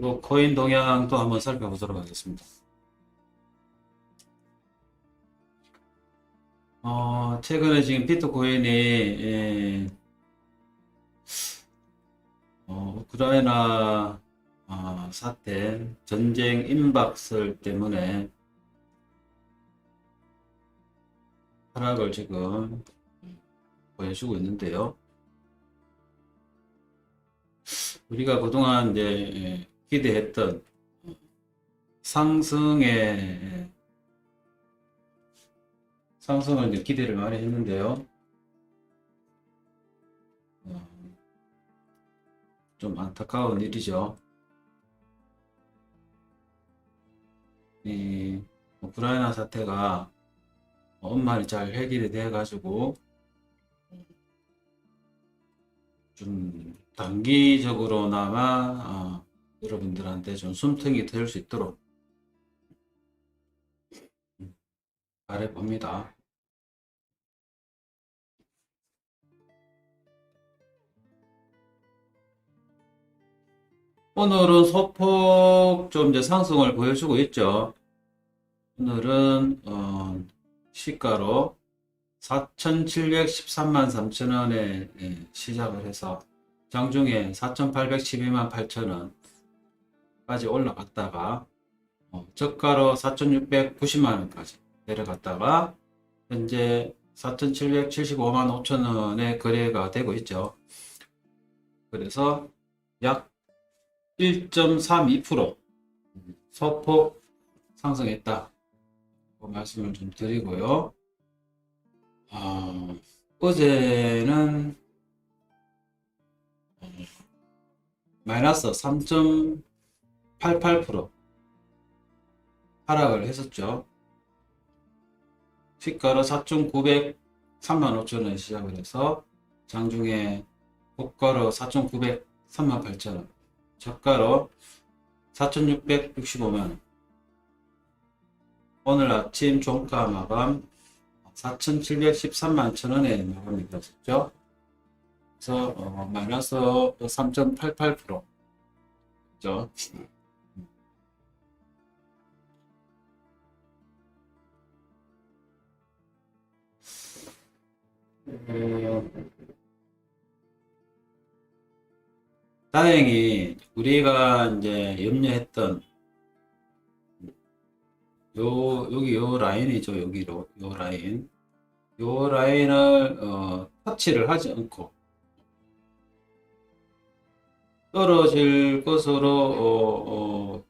그리고 코인 동향도 한번 살펴보도록 하겠습니다. 최근에 지금 비트코인이 우크라이나 사태, 전쟁 임박설 때문에 하락을 지금 보여주고 있는데요. 우리가 그동안 이제 기대했던 상승을 이제 기대를 많이 했는데요. 좀 안타까운 일이죠. 이 우크라이나 사태가 원만히 잘 해결이 돼 가지고 좀 단기적으로나마 여러분들한테 좀 숨통이 트일 수 있도록 바라봅니다. 오늘은 소폭 좀 이제 상승을 보여주고 있죠. 오늘은 시가로 4,713만 3천원에 시작을 해서 장중에 4,812만 8천원까지 올라갔다가 저가로 4,690만원까지 내려갔다가 현재 4,775만 5천원에 거래가 되고 있죠. 그래서 약 1.32% 소폭 상승했다 말씀을 좀 드리고요. 어제는 마이너스 3.88% 하락을 했었죠. 시가로 4,903만 5천원 시작을 해서 장중에 고가로 4,903만 8천원, 저가로 4,665만원, 오늘 아침 종가 마감 4,713만 천원에 마감이 되었죠. 그래서 마이너스 3.88%죠. 다행히 우리가 이제 염려했던 여기 요 라인이죠. 여기로 요 라인을 터치를 하지 않고 떨어질 것으로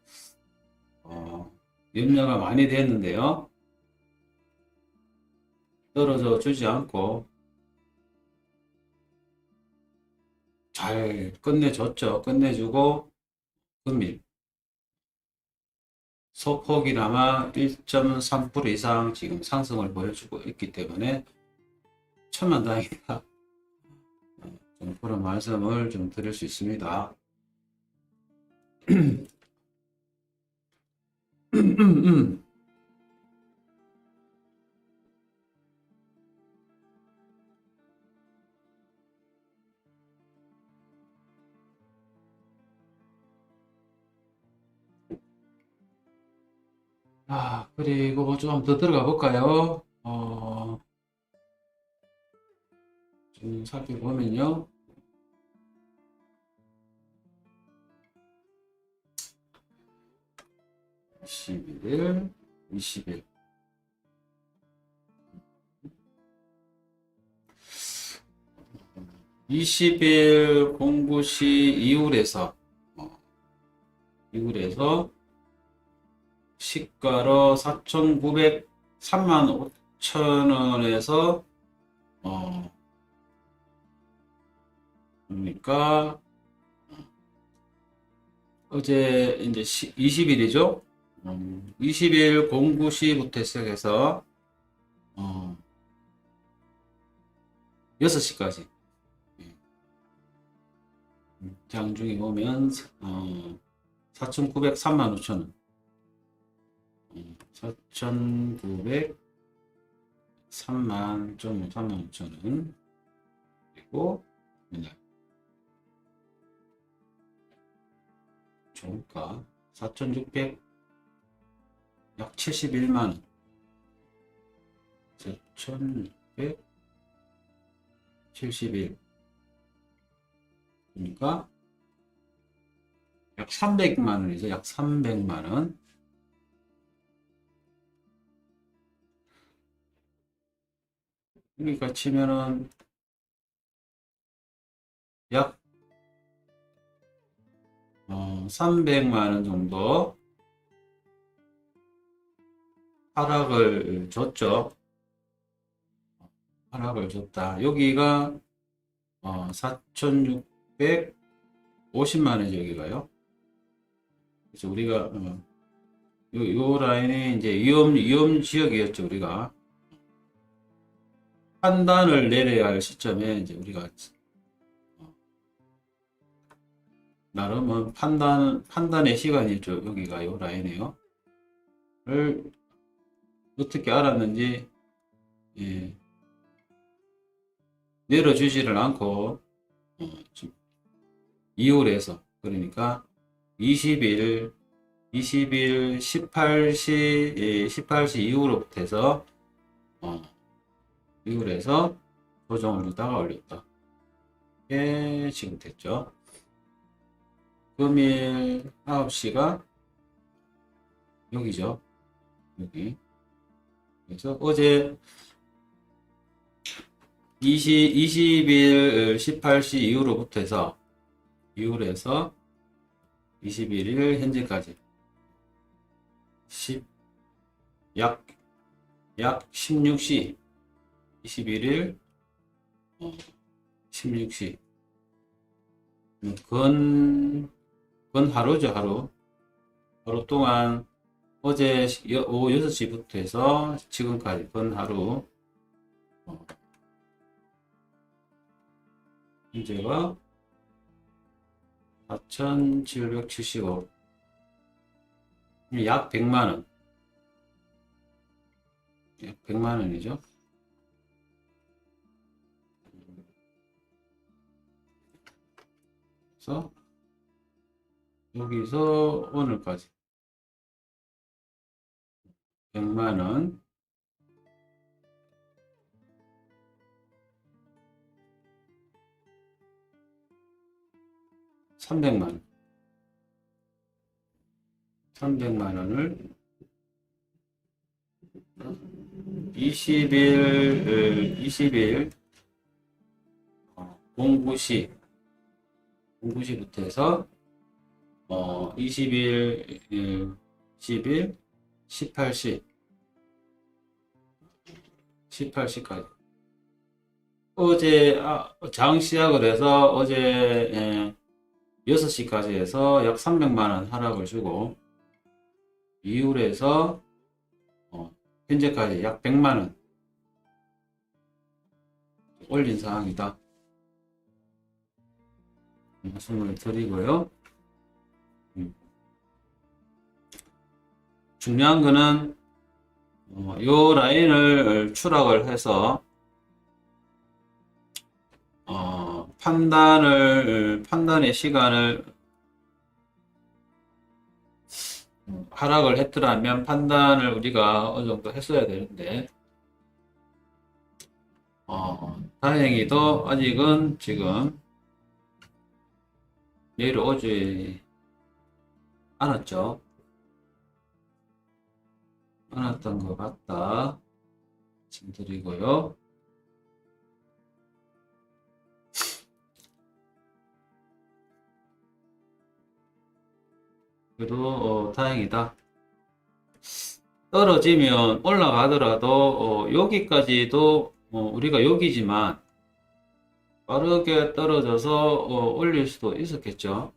염려가 많이 됐는데요. 떨어져 주지 않고 잘 끝내줬죠. 끝내주고 금일 소폭이나마 1.3% 이상 지금 상승을 보여주고 있기 때문에 천만다행이다, 좀 그런 말씀을 좀 드릴 수 있습니다. 그리고 좀 더 들어가 볼까요? 좀 살펴보면요. 21일, 20일. 20일 공구시 이율에서 시가로 4,903만 5천원에서 그러니까 어제 이제 20일이죠. 20일 공구시부터 시작해서 6시까지 장중에 보면 4,903만 5천원, 4,903만 5천원, 그리고 좋을까? 4,600, 약 71만원. 4,671. 그러니까 약 300만원이죠. 약 300만원. 그러니까 치면은 약 300만원 정도 하락을 줬죠. 하락을 줬다. 여기가 4,650만원이죠. 여기가요. 그래서 우리가 요 라인이 이제 위험 지역이었죠. 우리가 판단을 내려야 할 시점에 이제 우리가 나름은 판단의 시간이죠. 여기가 요 라인이에요. 를 어떻게 알았는지, 예, 내려주지를 않고 2월에서 그러니까 20일 18시 이후로부터 해서 2월에서 조정을 주다가 올렸다. 예, 지금 됐죠. 금일 9시가 여기죠. 여기. 그래서 어제 20일 18시 이후로부터 해서 21일 현재까지 약 16시 21일 16시 건 하루죠. 하루 동안 어제 오후 6시부터 해서 지금까지 건 하루 현재가 4,775 약 100만원 약 100만원이죠. 그래서 여기서 오늘까지 100만원 300만원 300만원을 20일 09시부터 해서 20일 10일 18시까지 어제 장 시작을 해서 어제 6시까지 해서 약 300만원 하락을 주고 이후에서 현재까지 약 100만원 올린 상황이다. 말씀을 드리고요. 중요한 거는 요 라인을 추락을 해서 판단의 시간을 하락을 했더라면 판단을 우리가 어느 정도 했어야 되는데 다행히도 아직은 지금 내려오지 않았죠. 않았던 것 같다 말씀드리고요. 그래도 다행이다. 떨어지면 올라가더라도 여기까지도 우리가 여기지만 빠르게 떨어져서 올릴 수도 있었겠죠.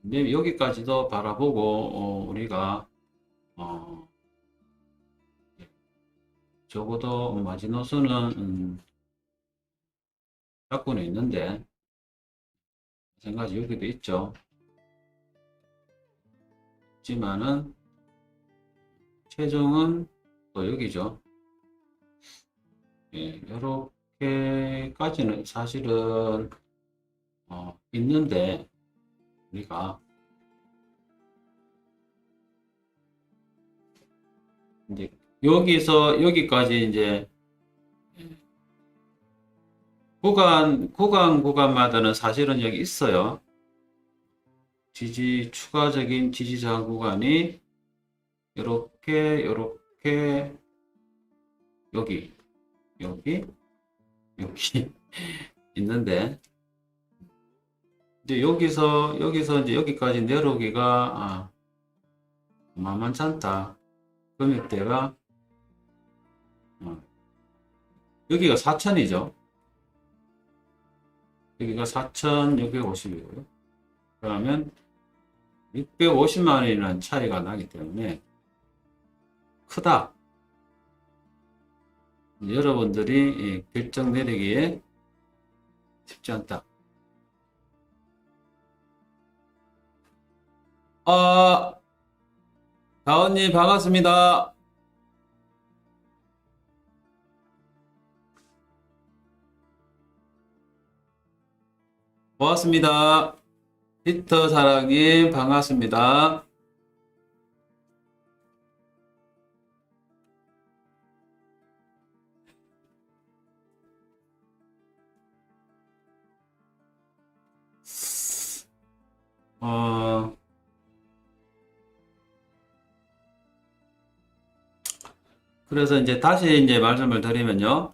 근데 여기까지도 바라보고 우리가 적어도 마지노선은 잡고는 있는데 마찬가지 여기도 있죠. 있지만은 최종은 또 여기죠. 예, 이렇게까지는 사실은 있는데 우리가 이제 여기서 여기까지 이제 구간마다는 사실은 여기 있어요. 추가적인 지지 저항 구간이 요렇게 여기 여기 있는데, 이제 여기서 이제 여기까지 내려오기가 만만치 않다. 금액대가 여기가 4천이죠. 여기가 4,650이고요. 그러면 650만 원이라는 차이가 나기 때문에 크다. 여러분들이 결정 내리기에 쉽지 않다. 다원님 반갑습니다. 고맙습니다. 피터 사랑님 반갑습니다. 그래서 이제 다시 이제 말씀을 드리면요.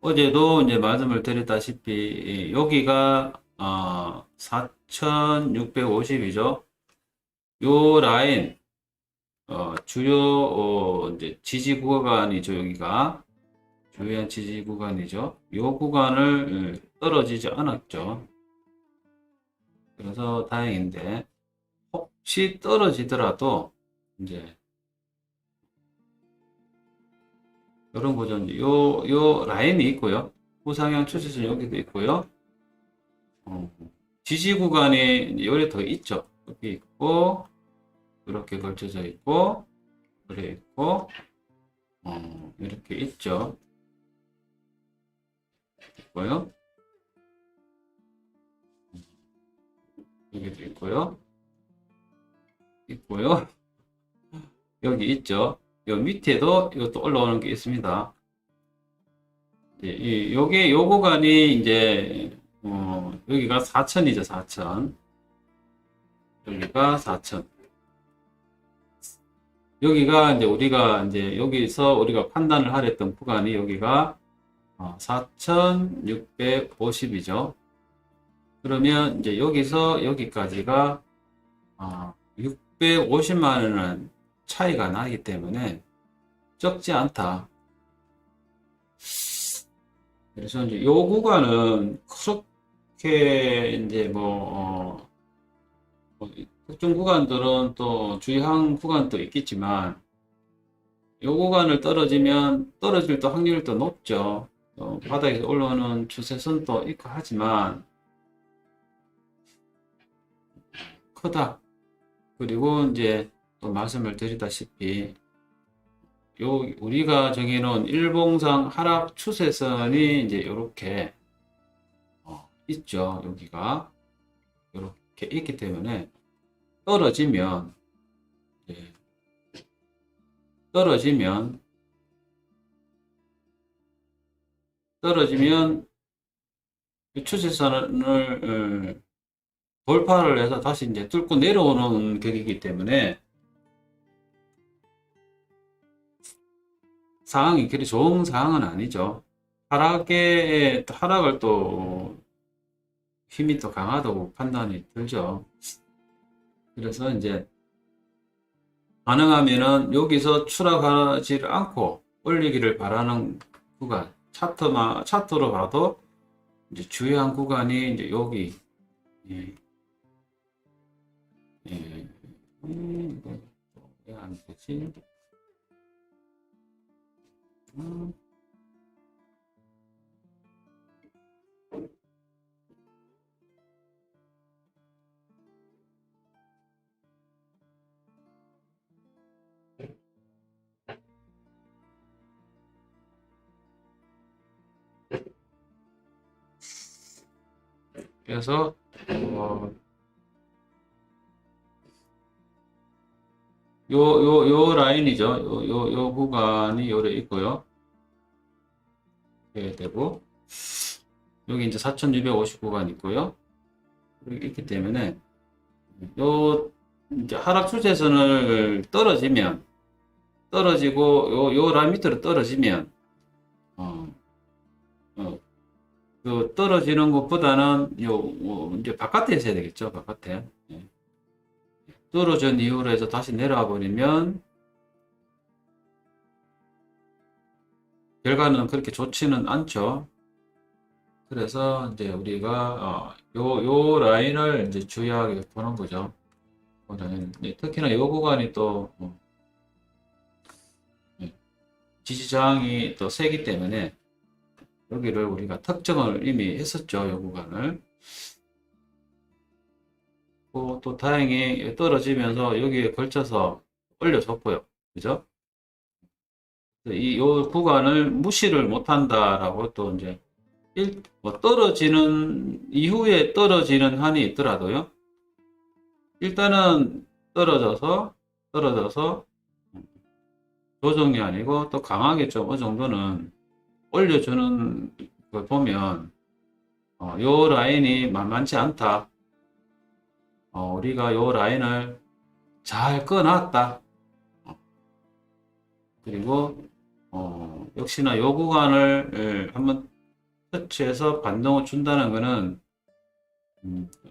어제도 이제 말씀을 드렸다시피 여기가 4,650이죠. 요 라인 주요 이제 지지 구간이죠. 여기가 주요한 지지 구간이죠. 요 구간을 떨어지지 않았죠. 그래서 다행인데, 혹시 떨어지더라도 이제 이런 거죠. 이제 요 라인이 있고요. 우상향 추세선 여기도 있고요. 지지 구간이 요래 더 있죠. 여기 있고, 이렇게 걸쳐져 있고, 그래 있고, 이렇게 있죠. 있고요. 여기도 있고요. 여기 있죠. 요 밑에도 이것도 올라오는 게 있습니다. 요 구간이 이제 여기가 4천이죠. 4천. 여기가 4천. 여기가 이제 여기서 우리가 판단을 하랬던 구간이 여기가 4,650이죠. 그러면 이제 여기서 여기까지가 650만 원은 차이가 나기 때문에 적지 않다. 그래서 이제 요 구간은 그렇게 이제 특정 구간들은 또 주의하는 구간도 있겠지만, 요 구간을 떨어질 또 확률이 또 높죠. 바닥에서 올라오는 추세선도 있고 하지만 크다. 그리고 이제 또 말씀을 드리다시피 우리가 정해놓은 일봉상 하락 추세선이 이제 이렇게 있죠. 여기가 이렇게 있기 때문에 떨어지면 이 추세선을 돌파를 해서 다시 이제 뚫고 내려오는 격이기 때문에 상황이 그리 좋은 상황은 아니죠. 하락을 또 힘이 또 강하다고 판단이 들죠. 그래서 이제 가능하면은 여기서 추락하지를 않고 올리기를 바라는 구간, 차트로 봐도 이제 주요한 구간이 이제 여기, 예, 예, 이거 왜안 되지? 그래서 요 라인이죠. 요 구간이 요래 있고요. 이렇게 되고, 여기 이제 4,250 구간 있고요. 여기 있기 때문에, 요, 이제 하락 추세선을 떨어지고, 요 라인 밑으로 떨어지면, 어, 어, 그 떨어지는 것보다는 이제 바깥에 있어야 되겠죠. 바깥에. 예. 떨어진 이후로 해서 다시 내려와 버리면, 결과는 그렇게 좋지는 않죠. 그래서 이제 우리가 요 라인을 이제 주의하게 보는 거죠. 특히나 요 구간이 또 예, 지지 저항이 또 세기 때문에 여기를 우리가 특정을 이미 했었죠. 요 구간을. 또 다행히 떨어지면서 여기에 걸쳐서 올려줬고요. 그죠? 요 구간을 무시를 못한다라고 또 이제 뭐 떨어지는 이후에 떨어지는 한이 있더라도요. 일단은 떨어져서 조정이 아니고 또 강하게 좀 어느 정도는 올려주는 걸 보면 요 라인이 만만치 않다. 우리가 요 라인을 잘 꺼놨다. 그리고 역시나 요 구간을 한번 터치해서 반동을 준다는 것은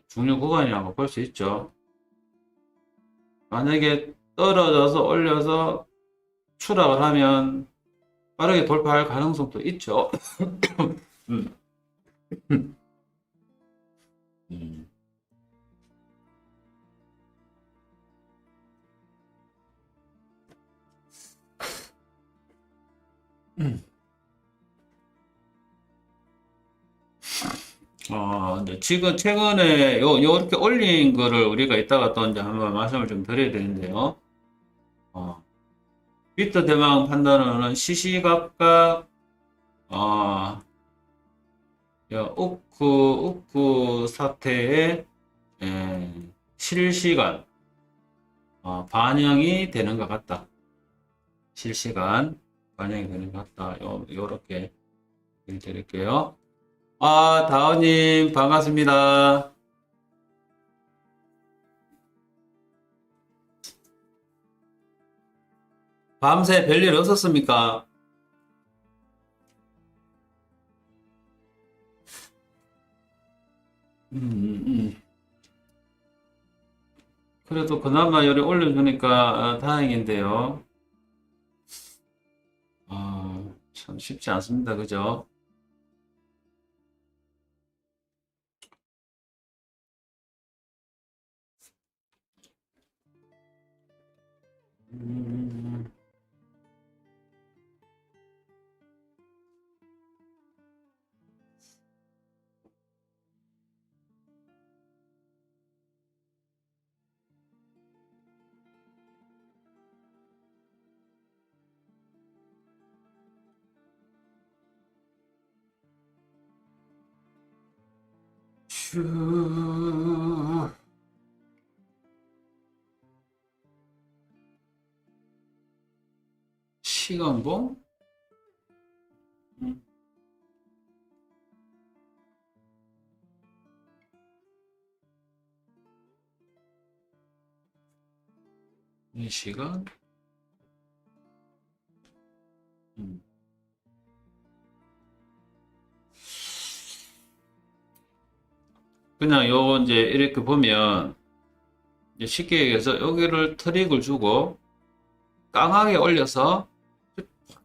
중요 구간이라고 볼 수 있죠. 만약에 떨어져서 올려서 추락을 하면 빠르게 돌파할 가능성도 있죠. 음. 음. 근데 지금 최근에 요렇게 올린 거를 우리가 이따가 또 이제 한번 말씀을 좀 드려야 되는데요. 어, 비트 대망 판단은 시시각각, 어, 우크 사태의 실시간, 반영이 되는 것 같다. 실시간 반영이 되는 것 같다. 요렇게 드릴게요. 다은님, 반갑습니다. 밤새 별일 없었습니까? 음, 음. 그래도 그나마 요리 올려주니까 다행인데요. 참 쉽지 않습니다. 그죠? 음, 슈, 시간봉? 음, 이 시간? 음. 그냥 이제 이렇게 보면 이제 쉽게 얘기해서 여기를 트릭을 주고 강하게 올려서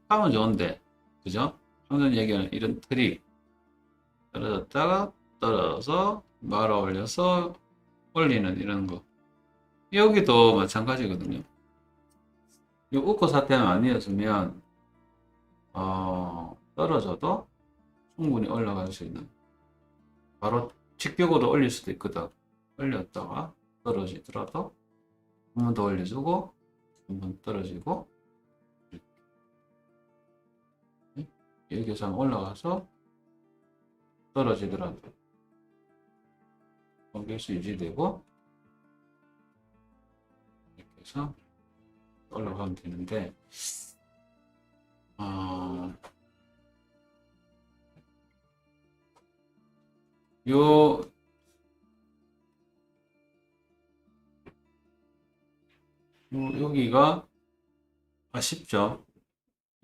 하면 좋은데, 그죠? 방금 얘기하는 이런 트릭. 떨어졌다가 떨어져서 말아 올려서 올리는 이런 거. 여기도 마찬가지거든요. 이 우코 사태는 아니었으면 떨어져도 충분히 올라갈 수 있는, 바로 직격으로 올릴 수도 있거든. 올렸다가 떨어지더라도 한 번 더 올려주고 한 번 떨어지고 여기서 올라가서 떨어지더라도 여기서 유지되고 이렇게 해서 올라가면 되는데, 어, 요, 여기가 아쉽죠.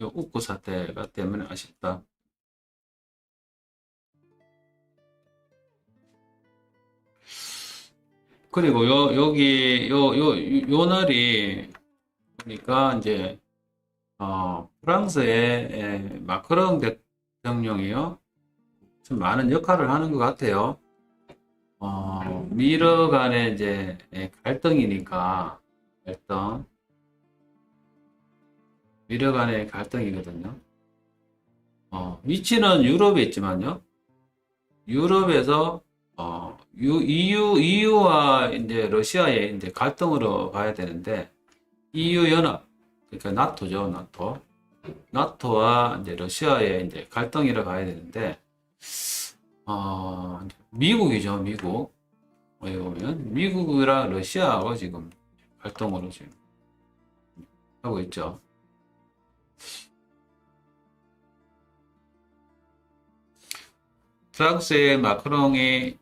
요 웃고 사태가 때문에 아쉽다. 그리고 여기, 요 날이, 보니까 이제, 프랑스의 마크롱 대통령이요. 좀 많은 역할을 하는 것 같아요. 미러 간의 이제 갈등이니까, 갈등. 미러 간의 갈등이거든요. 위치는 유럽에 있지만요. 유럽에서 EU와 이제 러시아의 이제 갈등으로 가야 되는데 EU 연합 그러니까 나토죠, 나토. 나토와 이제 러시아의 이제 갈등이라 가야 되는데 미국이죠, 미국. 여기 보면 미국이랑 러시아하고 지금 갈등으로 지금 하고 있죠. 프랑스의 마크롱이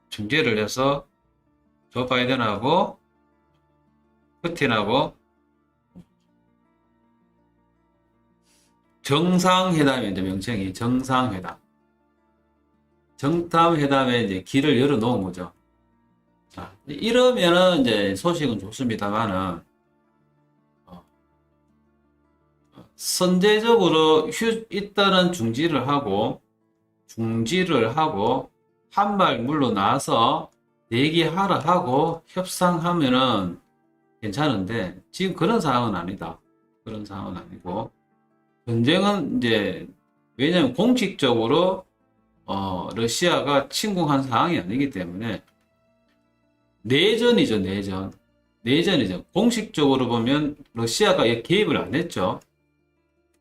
중재를 해서 조 바이든하고 푸틴하고 정상회담인데 명칭이 정상회담. 정상회담에 이제 길을 열어 놓은 거죠. 자, 이러면은 이제 소식은 좋습니다만은 선제적으로 일단은 중지를 하고 한 발 물러나서 대기하라 하고 협상하면은 괜찮은데 지금 그런 상황은 아니다. 그런 상황은 아니고 전쟁은 이제 왜냐하면 공식적으로 러시아가 침공한 상황이 아니기 때문에 내전이죠, 내전. 내전이죠. 공식적으로 보면 러시아가 개입을 안 했죠.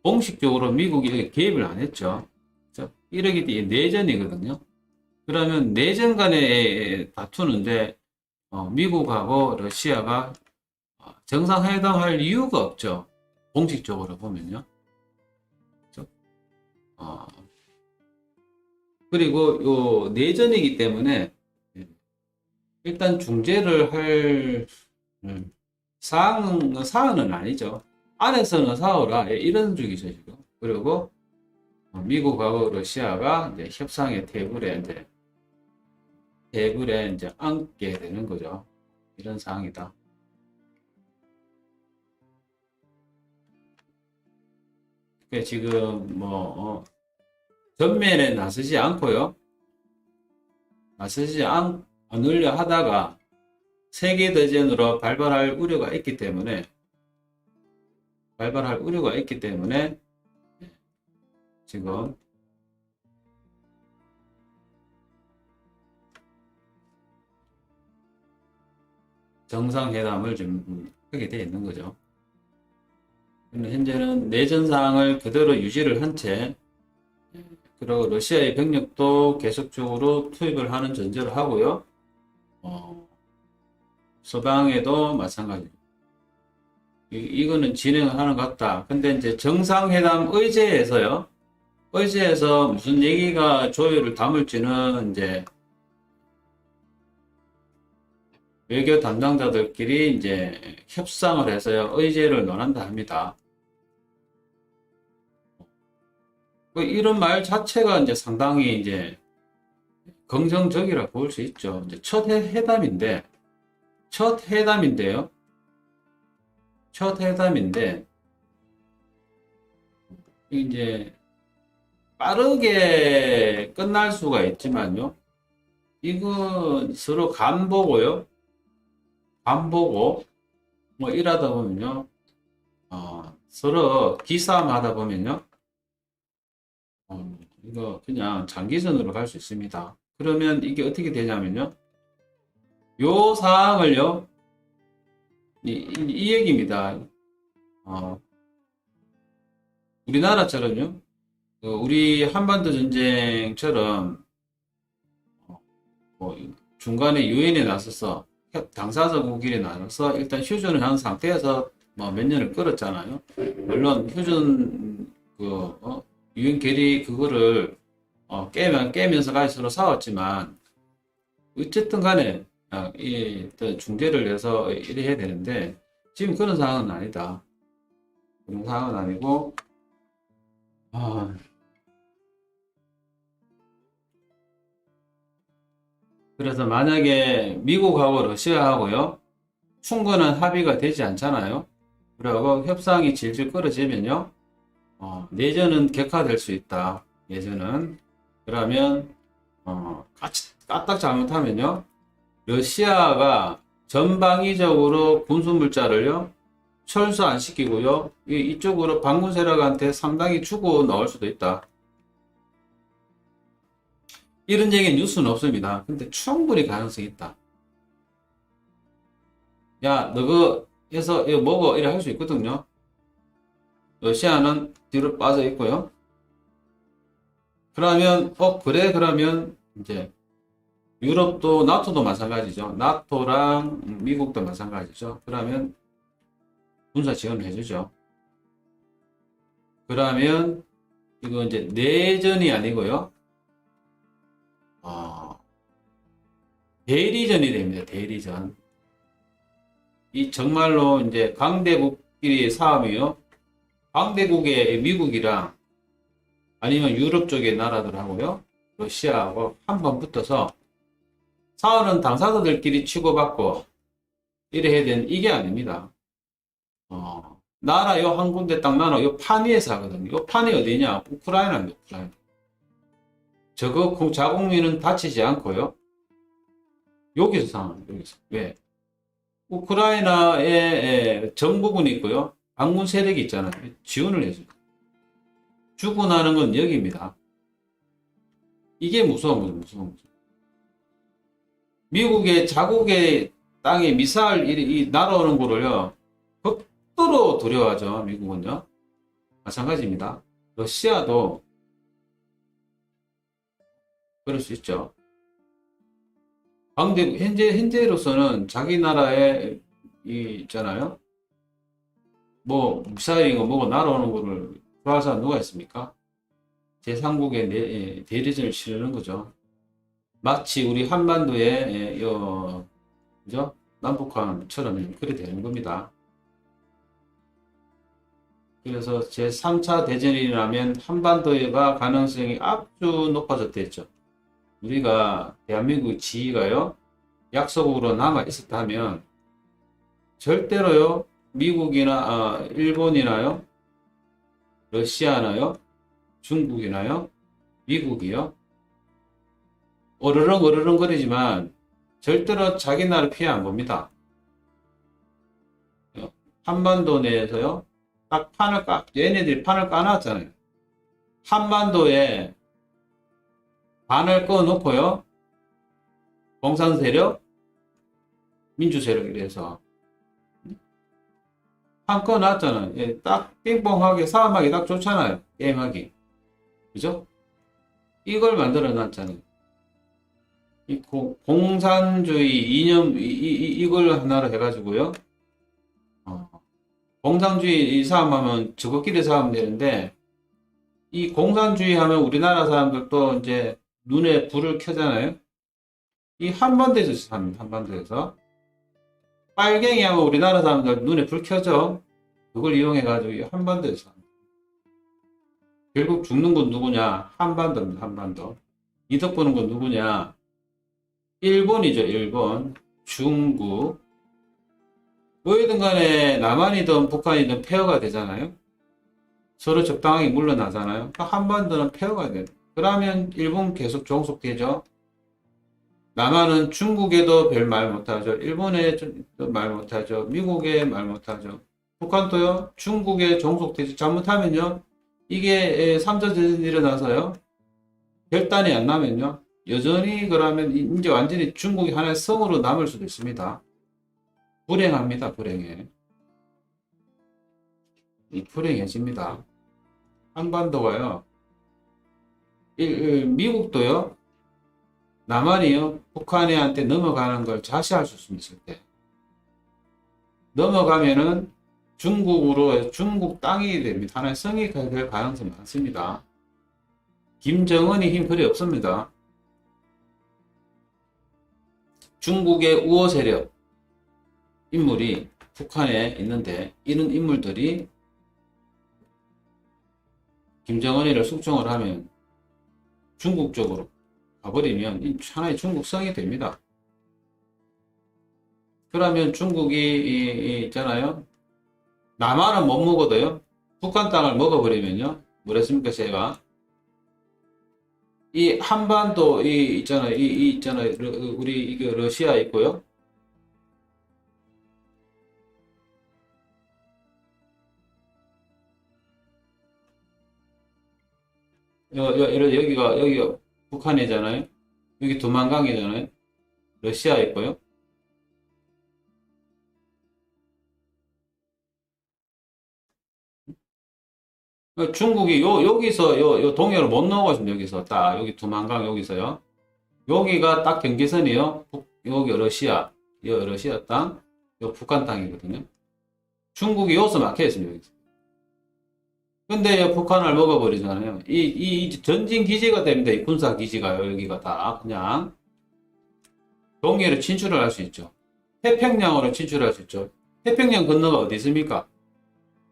공식적으로 미국이 개입을 안 했죠. 이러기 때문에 내전이거든요. 그러면 내전 간에 다투는데 미국하고 러시아가 정상회담 할 이유가 없죠. 공식적으로 보면요. 그렇죠? 그리고 요 내전이기 때문에 일단 중재를 할 사안은 아니죠. 안에서는 싸워라 이런 쪽이죠 지금. 그리고 미국하고 러시아가 이제 협상의 테이블에 이제 앉게 되는 거죠. 이런 상황이다. 그러니까 지금 전면에 나서지 않고요. 나서지 않으려 하다가 세계대전으로 발발할 우려가 있기 때문에 지금 정상회담을 좀 하게 되어 있는 거죠. 현재는 내전 상황을 그대로 유지를 한 채, 그리고 러시아의 병력도 계속적으로 투입을 하는 전제로 하고요. 서방에도 마찬가지. 이거는 진행을 하는 것 같다. 근데 이제 정상회담 의제에서 무슨 얘기가 조율을 담을지는 이제 외교 담당자들끼리 이제 협상을 해서요, 의제를 논한다 합니다. 이런 말 자체가 이제 상당히 이제 긍정적이라 볼 수 있죠. 이제 첫 회담인데요. 첫 회담인데, 이제 빠르게 끝날 수가 있지만요. 이거 서로 간 보고 뭐 일하다 보면요. 서로 기싸움 하다 보면요. 이거 그냥 장기전으로 갈 수 있습니다. 그러면 이게 어떻게 되냐면요. 요 사항을요. 이 얘기입니다. 우리나라처럼요. 우리 한반도 전쟁처럼 중간에 유엔에 나서서 당사자국끼리 나눠서 일단 휴전을 한 상태에서 뭐 몇 년을 끌었잖아요. 물론 휴전 유엔 결의 그거를 깨면서까지 서로 싸웠지만 어쨌든 간에 또 중재를 해서 이래 해야 되는데 지금 그런 상황은 아니다. 그런 상황은 아니고 그래서 만약에 미국하고 러시아하고요 충분한 합의가 되지 않잖아요. 그리고 협상이 질질 끌어지면요 내전은 격화될 수 있다. 내전은 그러면 까딱 잘못하면요 러시아가 전방위적으로 군수물자를요 철수 안 시키고요 이쪽으로 반군 세력한테 상당히 주고 나올 수도 있다. 이런 얘기 뉴스는 없습니다. 근데 충분히 가능성이 있다. 야, 너거 해서 이거 먹어 이래 할 수 있거든요. 러시아는 뒤로 빠져 있고요. 그러면 그래 그러면 이제 유럽도 나토도 마찬가지죠. 나토랑 미국도 마찬가지죠. 그러면 군사 지원을 해주죠. 그러면 이거 이제 내전이 아니고요. 대리전이 됩니다. 대리전. 이 정말로 이제 강대국끼리 싸움이요. 강대국의 미국이랑 아니면 유럽 쪽의 나라들하고요. 러시아하고 한 번 붙어서 싸우는 당사자들끼리 치고받고 이래 해야 되는 이게 아닙니다. 나라 요 한 군데 딱 나눠 요 판 위에서 하거든요. 요 판이 어디냐? 우크라이나입니다. 우크라이나. 저거 자국민은 다치지 않고요. 여기서 상황, 여기서. 왜? 우크라이나에 정부군이 있고요. 반군 세력이 있잖아요. 지원을 해줘요. 주고 나는 건 여기입니다. 이게 무서운 거죠, 무서운 거죠. 미국의 자국의 땅에 미사일이 날아오는 거를요, 극도로 두려워하죠, 미국은요. 마찬가지입니다. 러시아도 그럴 수 있죠. 현재로서는 자기 나라에 있잖아요. 뭐 미사일이고 뭐고 날아오는 거를 좋아하는 사람 누가 있습니까? 제3국의 대리전을 치르는 거죠. 마치 우리 한반도의 그죠? 남북한처럼 그래 되는 겁니다. 그래서 제3차 대전이라면 한반도가 가능성이 아주 높아졌댔죠. 우리가 대한민국 지위가요 약소국으로 남아 있었다면 절대로요 미국이나 일본이나요 러시아나요 중국이나요 미국이요 어르렁 거리지만 절대로 자기 나라 피해 안 봅니다. 한반도 내에서요 딱 얘네들이 판을 까놨잖아요. 한반도에 반을 꺼놓고요. 공산 세력, 민주 세력 이래서 판 꺼놨잖아요. 예, 딱 빙봉하게 싸움하기 딱 좋잖아요. 게임하기. 그죠? 이걸 만들어 놨잖아요. 이 공산주의 이념 이걸 하나로 해가지고요. 공산주의 싸움하면 저거끼리 싸우면 되는데 이 공산주의 하면 우리나라 사람들도 이제 눈에 불을 켜잖아요. 이 한반도에서 삽니다. 한반도에서 빨갱이 하면 우리나라 사람들 눈에 불 켜죠. 그걸 이용해가지고 한반도에서 삽니다. 결국 죽는 건 누구냐? 한반도입니다. 한반도. 이득 보는 건 누구냐? 일본이죠. 일본, 중국. 뭐이든 간에 남한이든 북한이든 폐허가 되잖아요. 서로 적당하게 물러나잖아요. 한반도는 폐허가 돼요. 그러면 일본 계속 종속되죠. 남한은 중국에도 별 말 못하죠. 일본에도 말 못하죠. 미국에 말 못하죠. 북한도요. 중국에 종속되죠. 잘못하면요. 이게 3차 대전이 일어나서요. 결단이 안 나면요. 여전히 그러면 이제 완전히 중국이 하나의 성으로 남을 수도 있습니다. 불행합니다. 불행해. 불행해집니다. 한반도가요. 미국도요. 남한이요. 북한한테 넘어가는 걸 자시할 수 있을 때. 넘어가면은 중국으로 해서 중국 땅이 됩니다. 하나의 성이 될 가능성이 많습니다. 김정은이 힘 그리 없습니다. 중국의 우호 세력 인물이 북한에 있는데 이런 인물들이 김정은이를 숙청을 하면 중국 쪽으로 가버리면 하나의 중국성이 됩니다. 그러면 중국이 있잖아요. 남한은 못 먹어도요. 북한 땅을 먹어버리면요. 뭐랬습니까, 제가? 이 한반도 있잖아요. 있잖아요. 우리 이게 러시아 있고요. 여기가 북한이잖아요. 여기 두만강이잖아요. 러시아 있고요. 중국이 여기서 요 동해를 못 넘어가시면 여기서 딱 여기 두만강 여기서요. 여기가 딱 경계선이요. 여기 러시아, 러시아 땅, 요 북한 땅이거든요. 중국이 여기서 막혀 있습니다. 여기서. 근데 북한을 먹어버리잖아요. 이 전진 기지가 됩니다. 이 군사 기지가요. 여기가 다 그냥 동해로 진출을 할 수 있죠. 태평양으로 진출할 수 있죠. 태평양 건너가 어디 있습니까?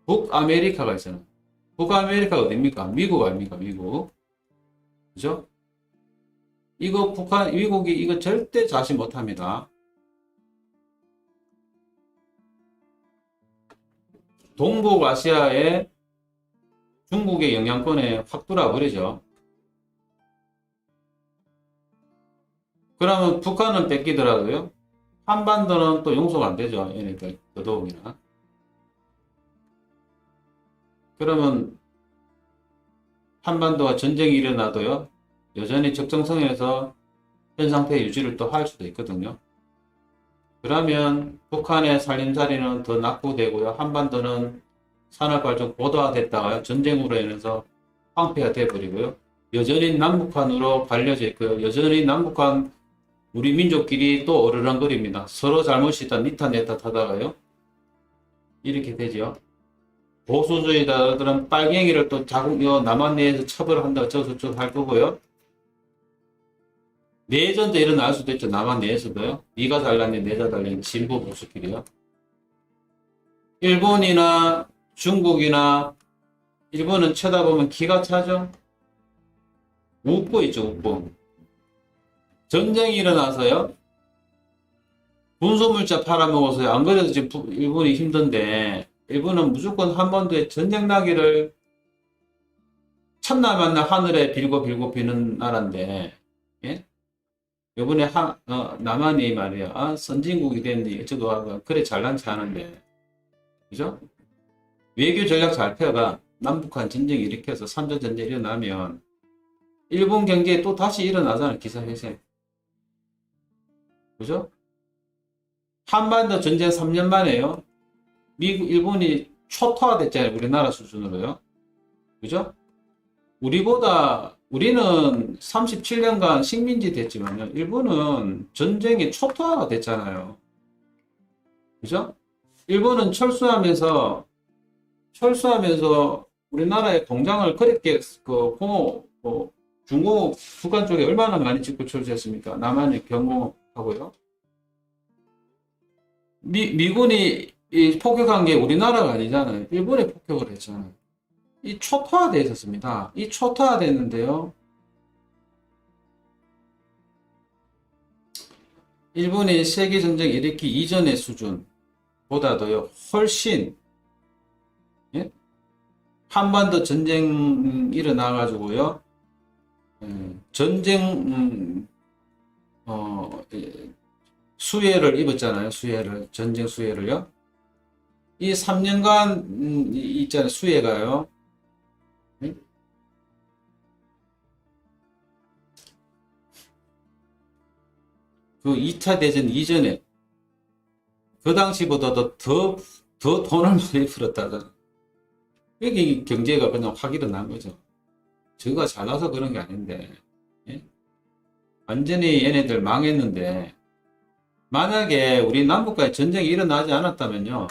북아메리카가 있잖아요. 북아메리카가 어디입니까? 미국 아닙니까? 미국. 그죠? 이거 미국이 이거 절대 자신 못합니다. 동북아시아에 중국의 영향권에 확 들어와버리죠. 그러면 북한은 뺏기더라도요. 한반도는 또 용서가 안 되죠. 얘네들, 더더욱이나. 그러면 한반도가 전쟁이 일어나도요. 여전히 적정선에서 현 상태 유지를 또 할 수도 있거든요. 그러면 북한의 살림살이는 더 낙후되고요. 한반도는 산업발전 고도화됐다가요. 전쟁으로 인해서 황폐가 돼버리고요. 여전히 남북한으로 갈려져 있고요. 여전히 남북한 우리 민족끼리 또 어르렁거립니다. 서로 잘못이 있다 니타 내타 하다가요. 이렇게 되죠. 보수주의자들은 빨갱이를 또 남한 내에서 처벌한다 저저저 할 거고요. 내전도 일어날 수도 있죠. 남한 내에서도요. 네가 잘났니 내가 잘났니 진보 보수끼리요. 일본이나 중국이나 일본은 쳐다보면 기가 차죠. 웃고 있죠. 웃고. 전쟁이 일어나서요. 군소물자 팔아먹어서요. 안 그래도 지금 일본이 힘든데 일본은 무조건 한반도에 전쟁 나기를 참나 만나 하늘에 빌고 비는 나라인데 예? 요번에 남한이 말이야 선진국이 됐니 어쩌고 하고 그래 잘난 체 하는데 그죠? 외교 전략 잘 펴가 남북한 전쟁 일으켜서 3차 전쟁이 일어나면 일본 경제에 또 다시 일어나잖아요. 기사회생 그죠? 한반도 전쟁 3년 만에요. 일본이 초토화됐잖아요. 우리나라 수준으로요. 그죠? 우리는 37년간 식민지 됐지만요. 일본은 전쟁이 초토화가 됐잖아요. 그죠? 일본은 철수하면서 우리나라의 공장을 그렇게 중공업 북한 쪽에 얼마나 많이 짓고 철수했습니까? 남한이 경공업하고요. 미군이 폭격한 게 우리나라가 아니잖아요. 일본에 폭격을 했잖아요. 이 초토화되어 있었습니다. 이 초토화됐는데요. 일본이 세계전쟁 일으키기 이전의 수준보다도요. 훨씬 예? 한반도 전쟁 일어나가지고요. 전쟁 수혜를 입었잖아요. 전쟁 수혜를요. 이 3년간 있잖아요. 수혜가요. 그 2차 대전 이전에 그 당시보다도 더 돈을 많이 풀었다잖아요. 여기 경제가 그냥 확 일어난 거죠. 저가 잘나서 그런 게 아닌데 예? 완전히 얘네들 망했는데 만약에 우리 남북과의 전쟁이 일어나지 않았다면요.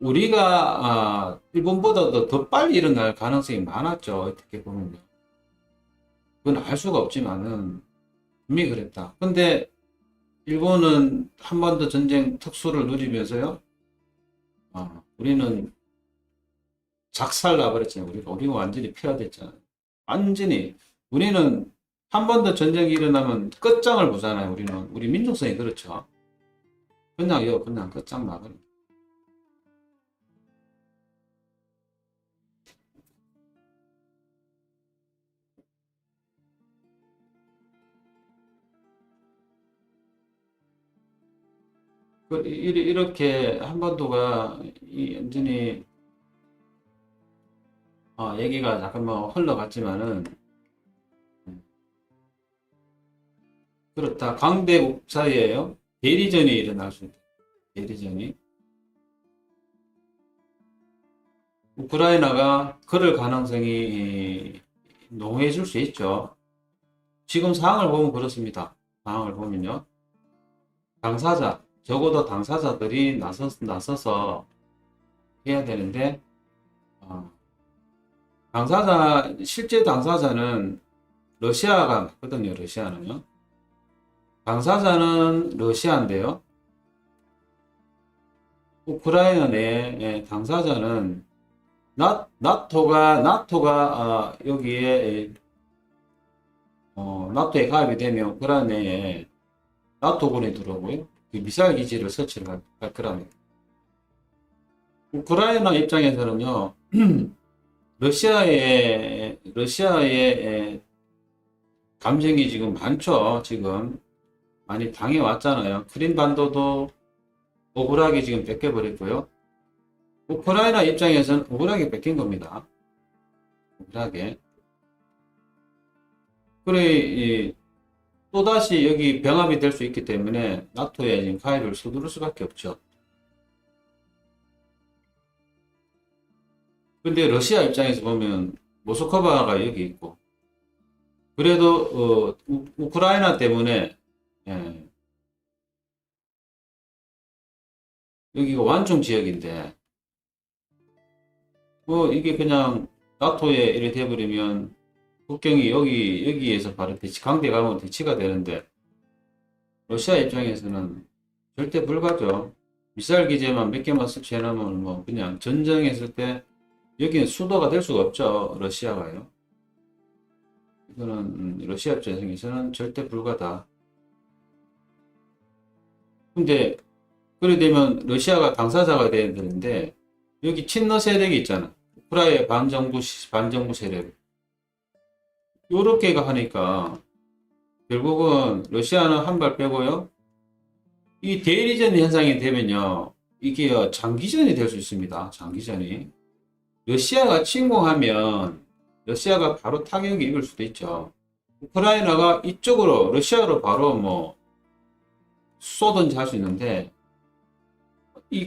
우리가 일본보다도 더 빨리 일어날 가능성이 많았죠. 어떻게 보면요. 그건 알 수가 없지만은 분명히 그랬다. 근데 일본은 한반도 전쟁 특수를 누리면서요. 우리는 작살 나버렸잖아요. 우리가 완전히 폐화됐잖아요. 완전히 우리는 한반도 전쟁이 일어나면 끝장을 보잖아요. 우리 민족성이 그렇죠. 그냥 끝장 나버려. 이렇게 한반도가 완전히 얘기가 잠깐 뭐 흘러갔지만은 그렇다. 강대국 사이에요. 대리전이 일어날 수 있다. 대리전이. 우크라이나가 그럴 가능성이 농후해질 수 있죠. 지금 상황을 보면 그렇습니다. 상황을 보면요. 적어도 당사자들이 나서서 해야 되는데, 어, 실제 당사자는 러시아가 맞거든요, 러시아는요. 당사자는 러시아인데요. 우크라이나 내 당사자는 나토가 여기에 나토에 가입이 되면 우크라이나에 나토군이 들어오고요. 그 미사일 기지를 설치를 할 거랍니다. 우크라이나 입장에서는요, 러시아의 감정이 지금 많죠. 지금 많이 당해왔잖아요. 크림반도도 억울하게 지금 뺏겨버렸고요. 우크라이나 입장에서는 억울하게 뺏긴 겁니다. 억울하게. 그래, 또다시 여기 병합이 될 수 있기 때문에 나토에 지금 가입을 서두를 수밖에 없죠. 근데 러시아 입장에서 보면 모스크바가 여기 있고, 그래도 우크라이나 때문에 예, 여기가 완충 지역인데 뭐 이게 그냥 나토에 이래 돼버리면 국경이 여기에서 바로 강대 가면 대치가 되는데 러시아 입장에서는 절대 불가죠. 미사일 기지에만 몇 개만 설치해놓으면 뭐 그냥 전쟁했을 때 여기는 수도가 될 수가 없죠. 러시아가요. 이거는 러시아 입장에서는 절대 불가다. 근데 그래 되면 러시아가 당사자가 돼야 되는데 여기 친러 세력이 있잖아. 우크라이나 반정부 세력. 요렇게가 하니까 결국은 러시아는 한 발 빼고요. 이 대리전 현상이 되면요. 이게 장기전이 될 수 있습니다. 장기전이. 러시아가 침공하면 러시아가 바로 타격이 입을 수도 있죠. 우크라이나가 이쪽으로 러시아로 바로 뭐 쏘든지 할 수 있는데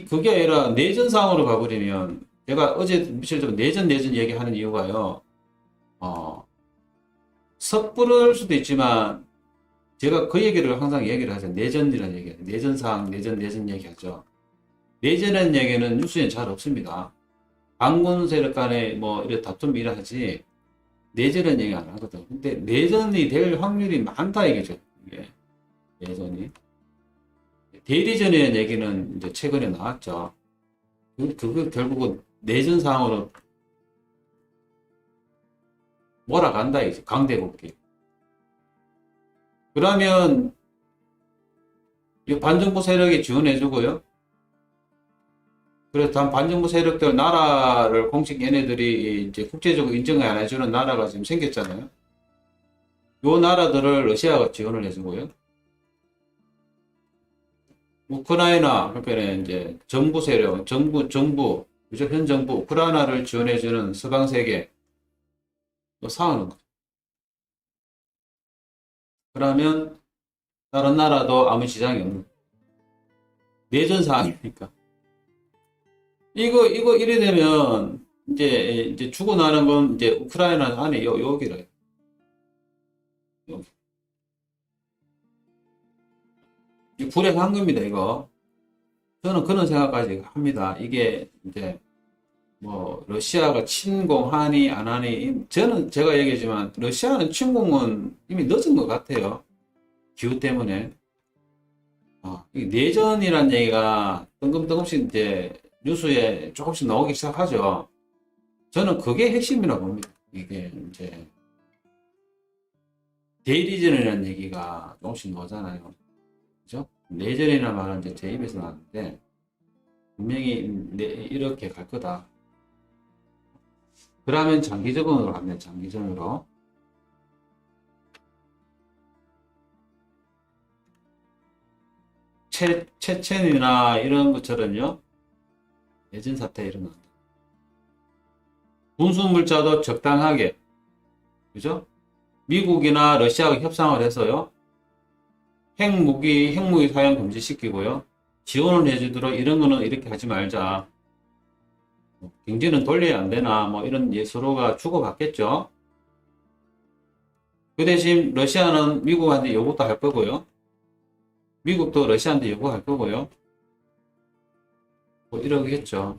그게 아니라 내전 상황으로 가버리면 제가 어제 며칠 전에 내전 얘기하는 이유가요. 섣부를 수도 있지만 제가 그 얘기를 항상 얘기를 하죠. 내전이라는 얘기. 내전 상황, 내전 얘기하죠. 내전이라는 얘기는 뉴스에 잘 없습니다. 반군 세력 간에 뭐 이렇게 다툼이 일어나지 내전이라는 얘기 안 하거든. 근데 내전이 될 확률이 많다 얘기죠. 이게 내전이. 대리전이라는 얘기는 이제 최근에 나왔죠. 그거 결국은 내전 상황으로 몰아간다 이제 강대국끼리. 그러면 이 반정부 세력이 지원해주고요. 그래서 반정부 세력들 나라를 공식 얘네들이 이제 국제적으로 인정을 안 해주는 나라가 지금 생겼잖아요. 요 나라들을 러시아가 지원을 해주고요. 우크라이나, 그러니까 이제 정부 세력, 정부, 현 정부, 우크라이나를 지원해주는 서방 세계, 또 싸우는 거죠. 그러면 다른 나라도 아무 지장이 없는 내전 상황이니까. 이거 이래 되면 이제 죽어나는 건 이제 우크라이나 안에 여기라. 여기. 불행한 겁니다, 이거. 저는 그런 생각까지 합니다. 이게 이제 뭐 러시아가 침공하니 안 하니 저는 제가 얘기했지만 러시아는 침공은 이미 늦은 것 같아요. 기후 때문에. 이 내전이란 얘기가 뜬금뜬금씩 이제 뉴스에 조금씩 나오기 시작하죠. 저는 그게 핵심이라고 봅니다. 이게 이제 대리전이라는 얘기가 조금씩 나오잖아요. 그죠? 내전이라는 말은 이제 제 입에서 나왔는데 분명히 이렇게 갈 거다. 그러면 장기적으로 갑니다. 장기전으로. 체첸이나 이런 것처럼요. 내전 사태 일어난다. 군수 물자도 적당하게, 그죠? 미국이나 러시아가 협상을 해서요. 핵무기 사용 금지시키고요. 지원을 해주도록 이런 거는 이렇게 하지 말자. 경제는 돌려야 안 되나, 뭐 이런 서로가 주고받겠죠. 그 대신 러시아는 미국한테 요구도 할 거고요. 미국도 러시아한테 요구할 거고요. 뭐 이러겠죠.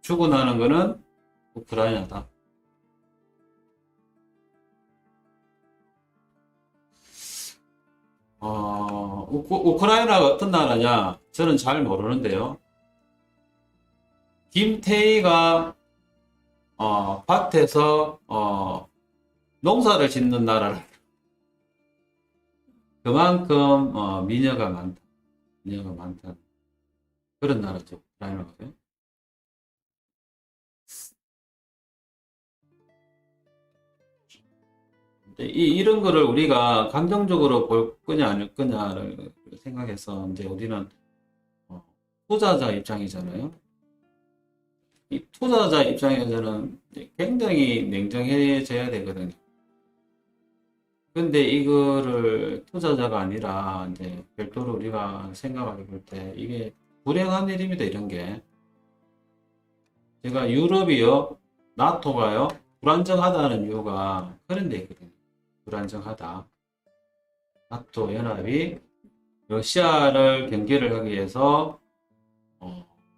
주고 나는 거는 우크라이나다. 우크라이나가 어떤 나라냐? 저는 잘 모르는데요. 김태희가 밭에서 농사를 짓는 나라라. 그만큼 미녀가 많다. 미녀가 많다. 그런 나라죠. 우크라이나가요. 이런 거를 우리가 감정적으로 볼 거냐 아닐 거냐를 생각해서 이제 우리는 투자자 입장이잖아요. 이 투자자 입장에서는 굉장히 냉정해져야 되거든요. 근데 이거를 투자자가 아니라 이제 별도로 우리가 생각을 해볼 때 이게 불행한 일입니다. 이런 게 제가 유럽이요, 나토가요 불안정하다는 이유가 그런 데 있거든요. 불안정하다. 나토 연합이 러시아를 경계를 하기 위해서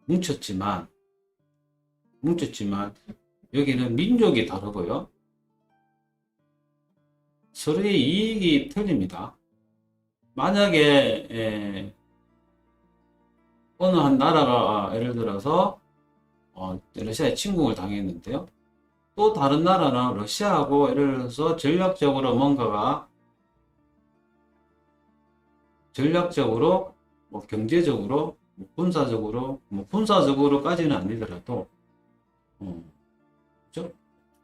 뭉쳤지만 여기는 민족이 다르고요. 서로의 이익이 틀립니다. 만약에 어느 한 나라가 예를 들어서 러시아에 침공을 당했는데요. 또 다른 나라는 러시아하고 예를 들어서 전략적으로 뭐 경제적으로 뭐 군사적으로까지는 아니더라도 그죠?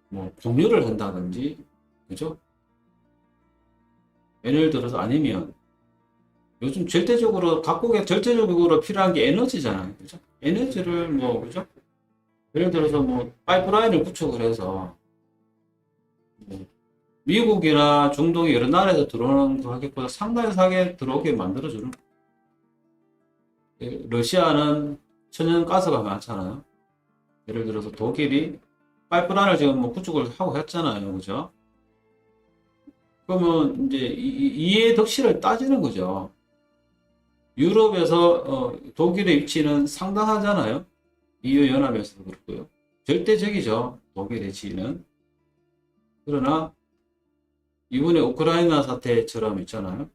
뭐 공유를 한다든지 그죠? 예를 들어서 아니면 요즘 각국에 절대적으로 필요한 게 에너지잖아요. 그죠? 에너지를 뭐 그죠? 예를 들어서 뭐 파이프라인을 구축을 해서 뭐 미국이나 중동의 여러 나라에서 들어오는 가격보다 상당히 싸게 들어오게 만들어주는. 러시아는 천연가스가 많잖아요. 예를 들어서 독일이 파이프라인을 지금 뭐 구축을 하고 했잖아요. 그죠? 그러면 이제 이해 덕시를 따지는 거죠. 유럽에서 독일의 위치는 상당하잖아요. EU 연합에서도 그렇고요. 절대적이죠. 독일의 지위는. 그러나 이번에 우크라이나 사태처럼 있잖아요.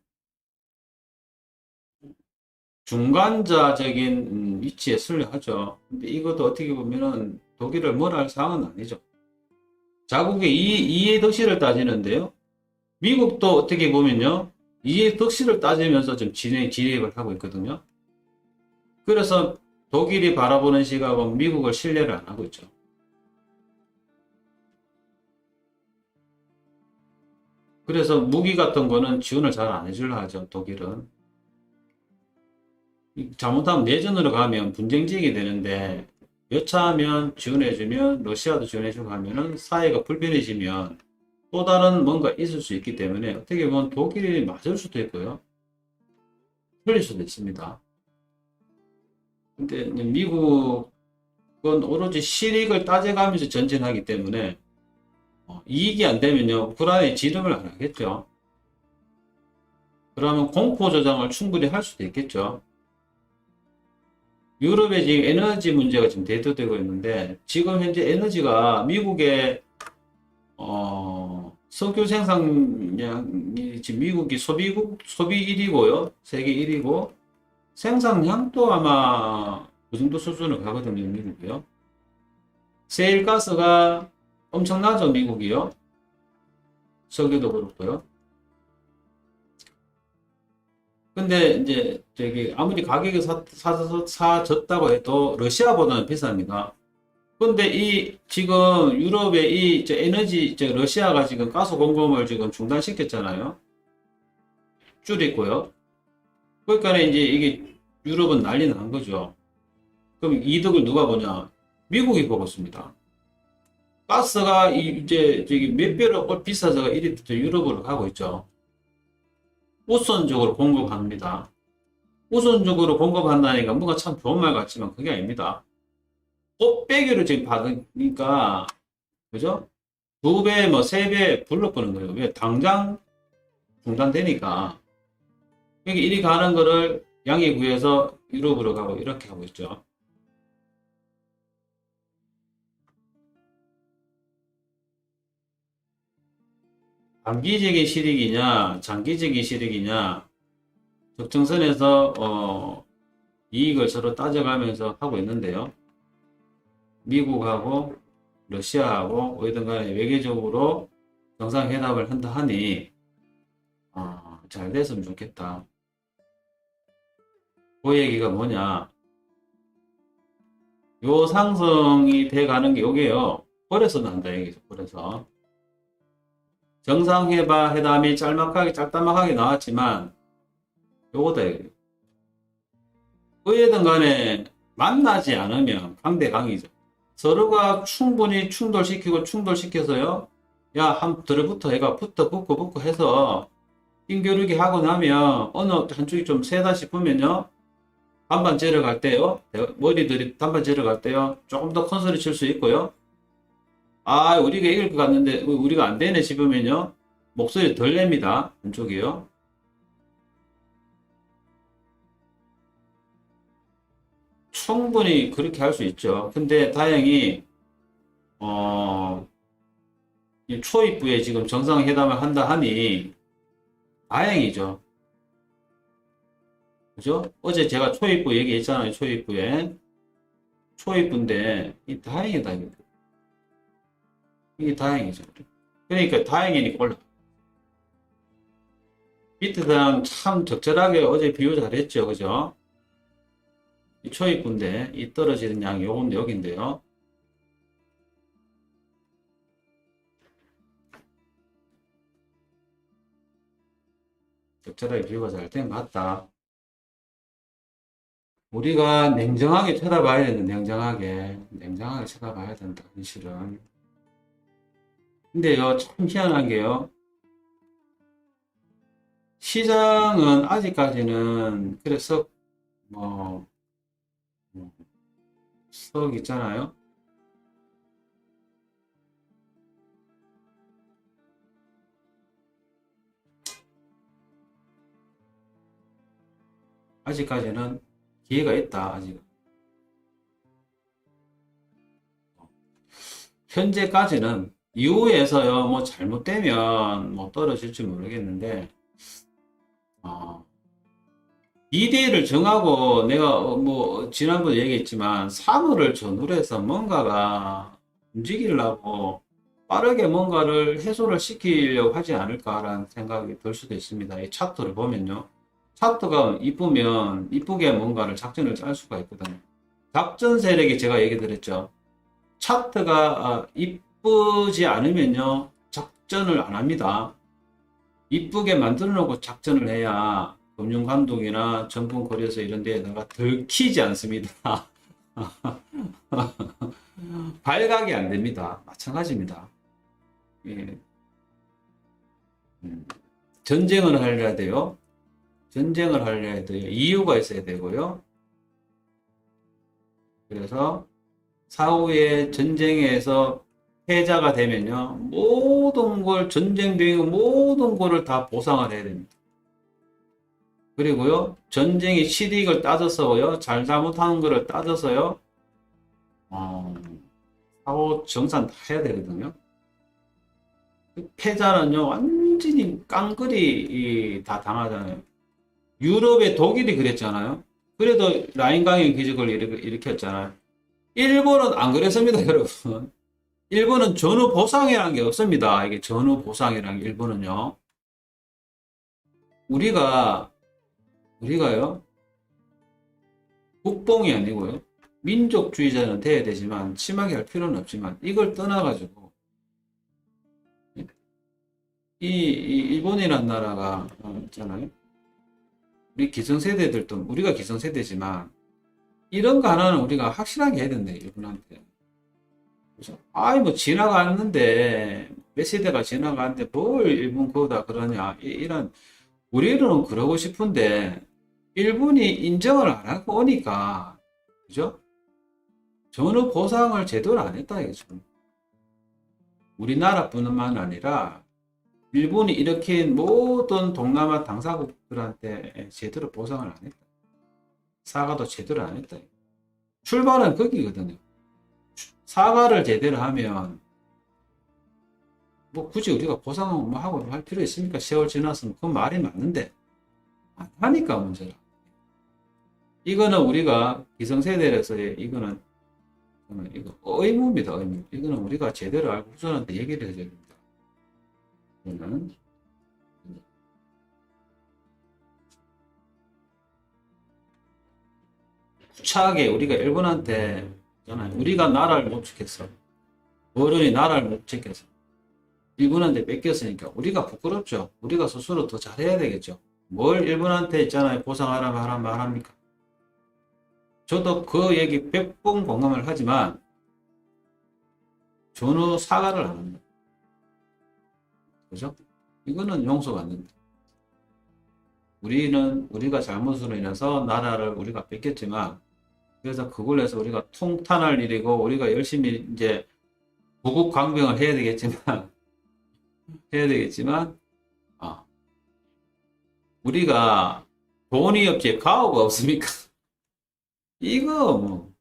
중간자적인 위치에 설려하죠. 근데 이것도 어떻게 보면은 독일을 뭐라 할 사항은 아니죠. 자국의 이해 덕시를 따지는데요. 미국도 어떻게 보면요. 이해 덕시를 따지면서 좀 진입을 하고 있거든요. 그래서 독일이 바라보는 시각은 미국을 신뢰를 안 하고 있죠. 그래서 무기 같은 거는 지원을 잘 안 해주려 하죠. 독일은. 잘못하면 내전으로 가면 분쟁지역이 되는데 여차하면 지원해주면 러시아도 지원해주고 하면은 사회가 불편해지면 또 다른 뭔가 있을 수 있기 때문에 어떻게 보면 독일이 맞을 수도 있고요. 틀릴 수도 있습니다. 근데 미국은 오로지 실익을 따져가면서 전쟁하기 때문에 이익이 안 되면요. 우크라이나에 지름을 안 하겠죠. 그러면 공포 조장을 충분히 할 수도 있겠죠. 유럽의 지금 에너지 문제가 지금 대두되고 있는데, 지금 현재 에너지가 미국의, 석유 생산량이 지금 미국이 소비 1위고요. 세계 1위고, 생산량도 아마 그 정도 수준을 가거든요, 미국이요. 세일가스가 엄청나죠, 미국이요. 석유도 그렇고요. 근데 이제 저기 아무리 가격이 사졌다고 해도 러시아보다는 비쌉니다. 근데 이 지금 유럽의 이 에너지 러시아가 지금 가스 공급을 지금 중단시켰잖아요. 줄였고요. 그러니까 이제 이게 유럽은 난리 난 거죠. 그럼 이득을 누가 보냐? 미국이 보고 있습니다. 가스가 이제 저기 몇 배로 비싸져가 이리 유럽으로 가고 있죠. 우선적으로 공급합니다. 우선적으로 공급한다니까 뭔가 참 좋은 말 같지만 그게 아닙니다. 꽃배기로 지금 받으니까, 그죠? 2배, 뭐 3배 불러보는 거예요. 왜? 당장 중단되니까. 여기 이리 가는 거를 양해 구해서 유럽으로 가고 이렇게 하고 있죠. 단기적인 실익이냐, 장기적인 실익이냐, 적정선에서 이익을 서로 따져가면서 하고 있는데요. 미국하고 러시아하고 어디든 간에 외교적으로 정상회담을 한다 하니 잘 됐으면 좋겠다. 그 얘기가 뭐냐? 요 상승이 돼 가는 게 요게요. 그래서 난다 얘기죠. 그래서 정상회담이 짤막하게 나왔지만 요거다 얘기예요. 어디든 간에 만나지 않으면 강대강이죠. 서로가 충분히 충돌시켜서요. 야, 한 들어붙어 해가 붙고 해서 낑겨루기 하고 나면 어느 한쪽이 좀 세다 싶으면요. 반반 재러 갈 때요. 머리들이 반반 재러 갈 때요. 조금 더 큰 소리 칠 수 있고요. 아, 우리가 이길 것 같는데 우리가 안 되네 싶으면요. 목소리 덜 냅니다. 한쪽이요. 충분히 그렇게 할 수 있죠. 근데 다행히 이 초입부에 지금 정상회담을 한다 하니 다행이죠. 그죠? 어제 제가 초입부 얘기했잖아요. 초입부인데 이 다행이다. 이게 다행이죠. 그러니까 다행이니까 올라. 비트당 참 적절하게 어제 비유 잘했죠. 그죠? 이 초입부인데 이 떨어지는 양이 요건 여기인데요. 적절하게 비유가 잘 된 것 같다. 우리가 냉정하게 쳐다봐야 된다. 냉정하게 쳐다봐야 된다. 현실은. 근데요, 참 희한한 게요. 시장은 아직까지는 그래서 뭐 석 있잖아요. 아직까지는 기회가 있다. 아직 현재까지는 이후에서요 뭐 잘못되면 뭐 떨어질지 모르겠는데 미래를 정하고 내가 뭐 지난번에 얘기했지만 사물을 전후로 해서 뭔가가 움직이려고 빠르게 뭔가를 해소를 시키려고 하지 않을까라는 생각이 들 수도 있습니다. 이 차트를 보면요. 차트가 이쁘면 이쁘게 뭔가를 작전을 짤 수가 있거든요. 작전 세력이 제가 얘기 드렸죠. 차트가 이쁘지 않으면요. 작전을 안 합니다. 이쁘게 만들어 놓고 작전을 해야 금융감독이나 정보거래소 이런 데에다가 들키지 않습니다. 발각이 안 됩니다. 마찬가지입니다. 예. 전쟁을 하려야 돼요. 이유가 있어야 되고요. 그래서 사후에 전쟁에서 패자가 되면요. 모든 걸 전쟁 등의 모든 거를 다 보상을 해야 됩니다. 그리고요, 전쟁의 실익을 따져서요, 잘잘못하는 거를 따져서요, 어, 사후 정산 다 해야 되거든요. 패자는요, 완전히 깡그리 다 당하잖아요. 유럽의 독일이 그랬잖아요. 그래도 라인강의 기적을 일으켰잖아요. 일본은 안 그랬습니다, 여러분. 일본은 전후 보상이라는 게 없습니다. 이게 전후 보상이라는 게 일본은요. 우리가요, 국뽕이 아니고요. 민족주의자는 돼야 되지만, 심하게 할 필요는 없지만, 이걸 떠나가지고, 이 일본이란 나라가, 있잖아요. 우리 기성세대들도, 우리가 기성세대지만, 이런 거 하나는 우리가 확실하게 해야 된다, 일본한테. 그죠? 아이, 뭐, 지나갔는데, 몇 세대가 지나갔는데, 뭘 일본 거다 그러냐. 이런, 우리는 그러고 싶은데, 일본이 인정을 안 하고 오니까, 그죠? 전후 보상을 제대로 안 했다, 이거죠. 우리나라뿐만 아니라, 일본이 일으킨 모든 동남아 당사국들한테 제대로 보상을 안 했다. 사과도 제대로 안 했다. 출발은 거기거든요. 사과를 제대로 하면, 뭐 굳이 우리가 보상하고 뭐 하고 할 필요 있습니까? 세월 지났으면 그건 말이 맞는데, 안 하니까 문제라. 이거는 우리가 기성세대로서의 이거는 이거 의무입니다. 의무. 이거는 우리가 제대로 알고 후손한테 얘기를 해줘야 됩니다. 이거는 구차하게 우리가 일본한테 있잖아요. 우리가 나라를 못 지켰어. 어른이 나라를 못 지켰어. 일본한테 뺏겼으니까 우리가 부끄럽죠. 우리가 스스로 더 잘해야 되겠죠. 뭘 일본한테 있잖아요. 보상하라 말합니까? 저도 그 얘기 100번 공감을 하지만 전후 사과를 안 합니다. 그죠? 이거는 용서가 안 된다. 우리가 잘못으로 인해서 나라를 우리가 뺏겼지만, 그래서 그걸로 해서 우리가 통탄할 일이고, 우리가 열심히 이제 부국 강병을 해야 되겠지만, 아, 우리가 돈이 없지 가오가 없습니까? 이거 뭐,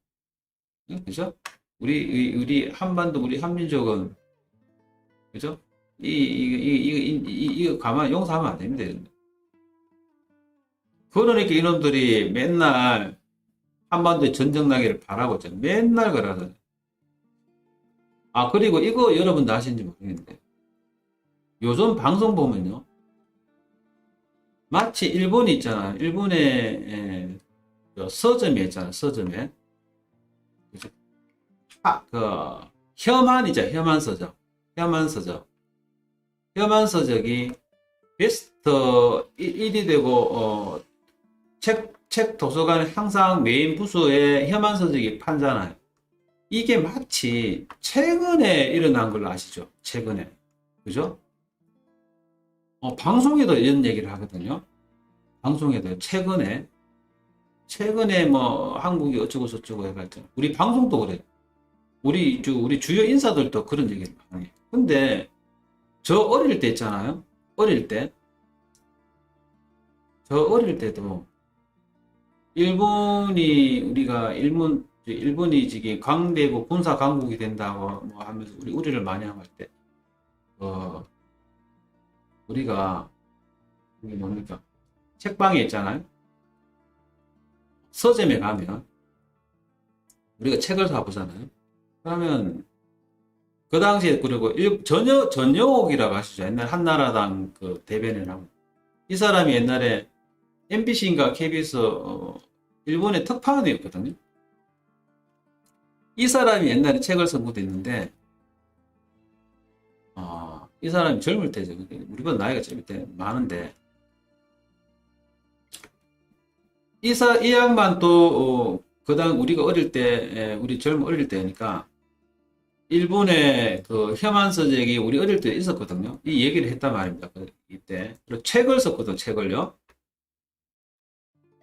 그죠? 우리 한반도, 우리 한민족은, 그죠? 이거 가만 용서하면 안 됩니다. 그러니까 이놈들이 맨날 한반도에 전쟁 나기를 바라고 있잖아요. 맨날 그러잖아요. 아, 그리고 이거 여러분도 아시는지 모르겠는데, 요즘 방송 보면요. 마치 일본이 있잖아요. 일본의 서점이 있잖아요. 서점에. 혐한이죠. 혐한서적. 혐한서적. 혐한서적이 베스트 1위 되고, 책 도서관에 항상 메인 부서에 혐한서적이 판잖아요. 이게 마치 최근에 일어난 걸로 아시죠? 최근에. 그죠? 방송에도 이런 얘기를 하거든요. 방송에도 최근에 뭐 한국이 어쩌고 저쩌고 해가지고 우리 방송도 그래요. 우리 주요 인사들도 그런 얘기를 많이 해요. 근데 저 어릴 때 있잖아요. 저 어릴 때도 일본이 지금 강대국 군사 강국이 된다고 뭐 하면서 우리를 많이 하고 할 때, 우리가 이게 뭡니까? 책방에 있잖아요. 서점에 가면 우리가 책을 사보잖아요. 그러면 그 당시에 그리고 전여옥이라고 하시죠. 옛날 한나라당 그 대변인하고 이 사람이 옛날에 MBC인가 KBS 일본의 특파원이었거든요. 이 사람이 옛날에 책을 쓴 것도 있는데, 이 사람이 젊을 때죠. 우리보다 나이가 젊을 때 많은데, 이 양반 또, 그당 우리가 어릴 때, 우리 어릴 때니까, 일본의 그 혐한서적이 우리 어릴 때 있었거든요. 이 얘기를 했단 말입니다. 이때. 그리고 책을 썼거든, 책을요.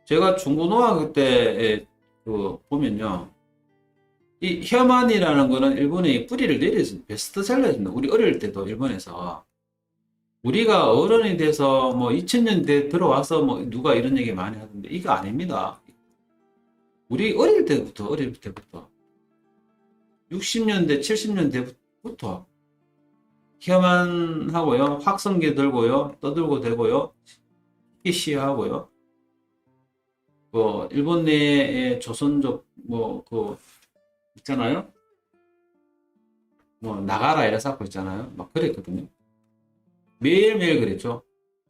제가 중고등학교 때, 보면요. 이 혐한이라는 거는 일본의 뿌리를 내렸습니다. 베스트셀러였습니다. 우리 어릴 때도 일본에서 우리가 어른이 돼서 뭐 2000년대 들어와서 뭐 누가 이런 얘기 많이 하던데 이거 아닙니다. 우리 어릴 때부터 60년대, 70년대부터 혐한하고요, 확성기 들고요, 떠들고 대고요, PC하고요, 뭐 일본 내에 조선족 뭐 그 있잖아요, 뭐 나가라 이래서 하고 있잖아요, 막 그랬거든요. 매일매일 그랬죠.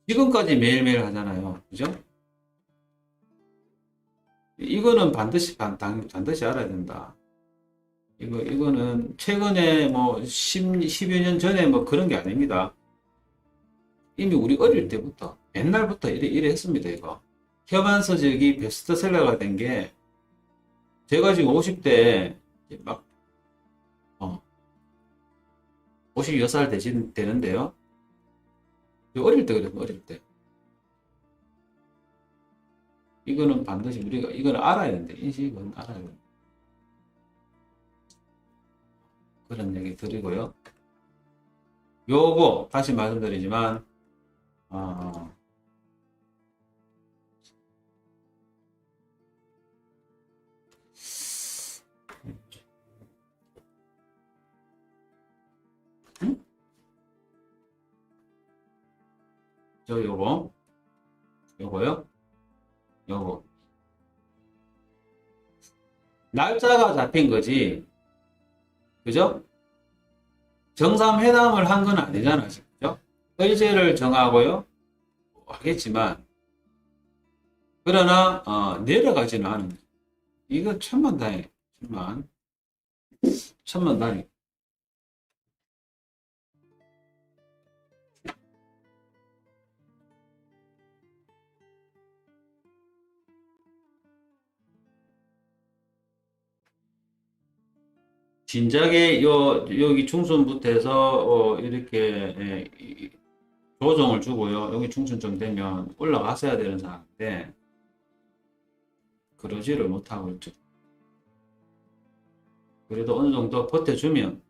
지금까지 매일매일 하잖아요, 그죠? 이거는 반드시 알아야 된다. 이거는 최근에 뭐 10여 년 전에 뭐 그런 게 아닙니다. 이미 우리 어릴 때부터, 옛날부터 이래 했습니다, 이거. 혐한서적이 베스트셀러가 된 게, 제가 지금 50대, 막, 56살 되는데요. 어릴 때 그래요, 어릴 때. 이거는 반드시 우리가, 이거는 알아야 된다. 인식은 알아야 된다. 그런 얘기 드리고요. 요거, 다시 말씀드리지만, 어, 응? 요거요, 요거. 날짜가 잡힌 거지, 그죠? 정상회담을 한 건 아니잖아, 그죠? 의제를 정하고요, 하겠지만, 그러나, 내려가지는 않은 거죠. 이거 천만다행, 천만다행. 진작에 여기 중순부터 해서 이렇게 조정을 주고요. 여기 중순쯤 되면 올라갔어야 되는 상황인데 그러지를 못하고 있죠. 그래도 어느 정도 버텨주면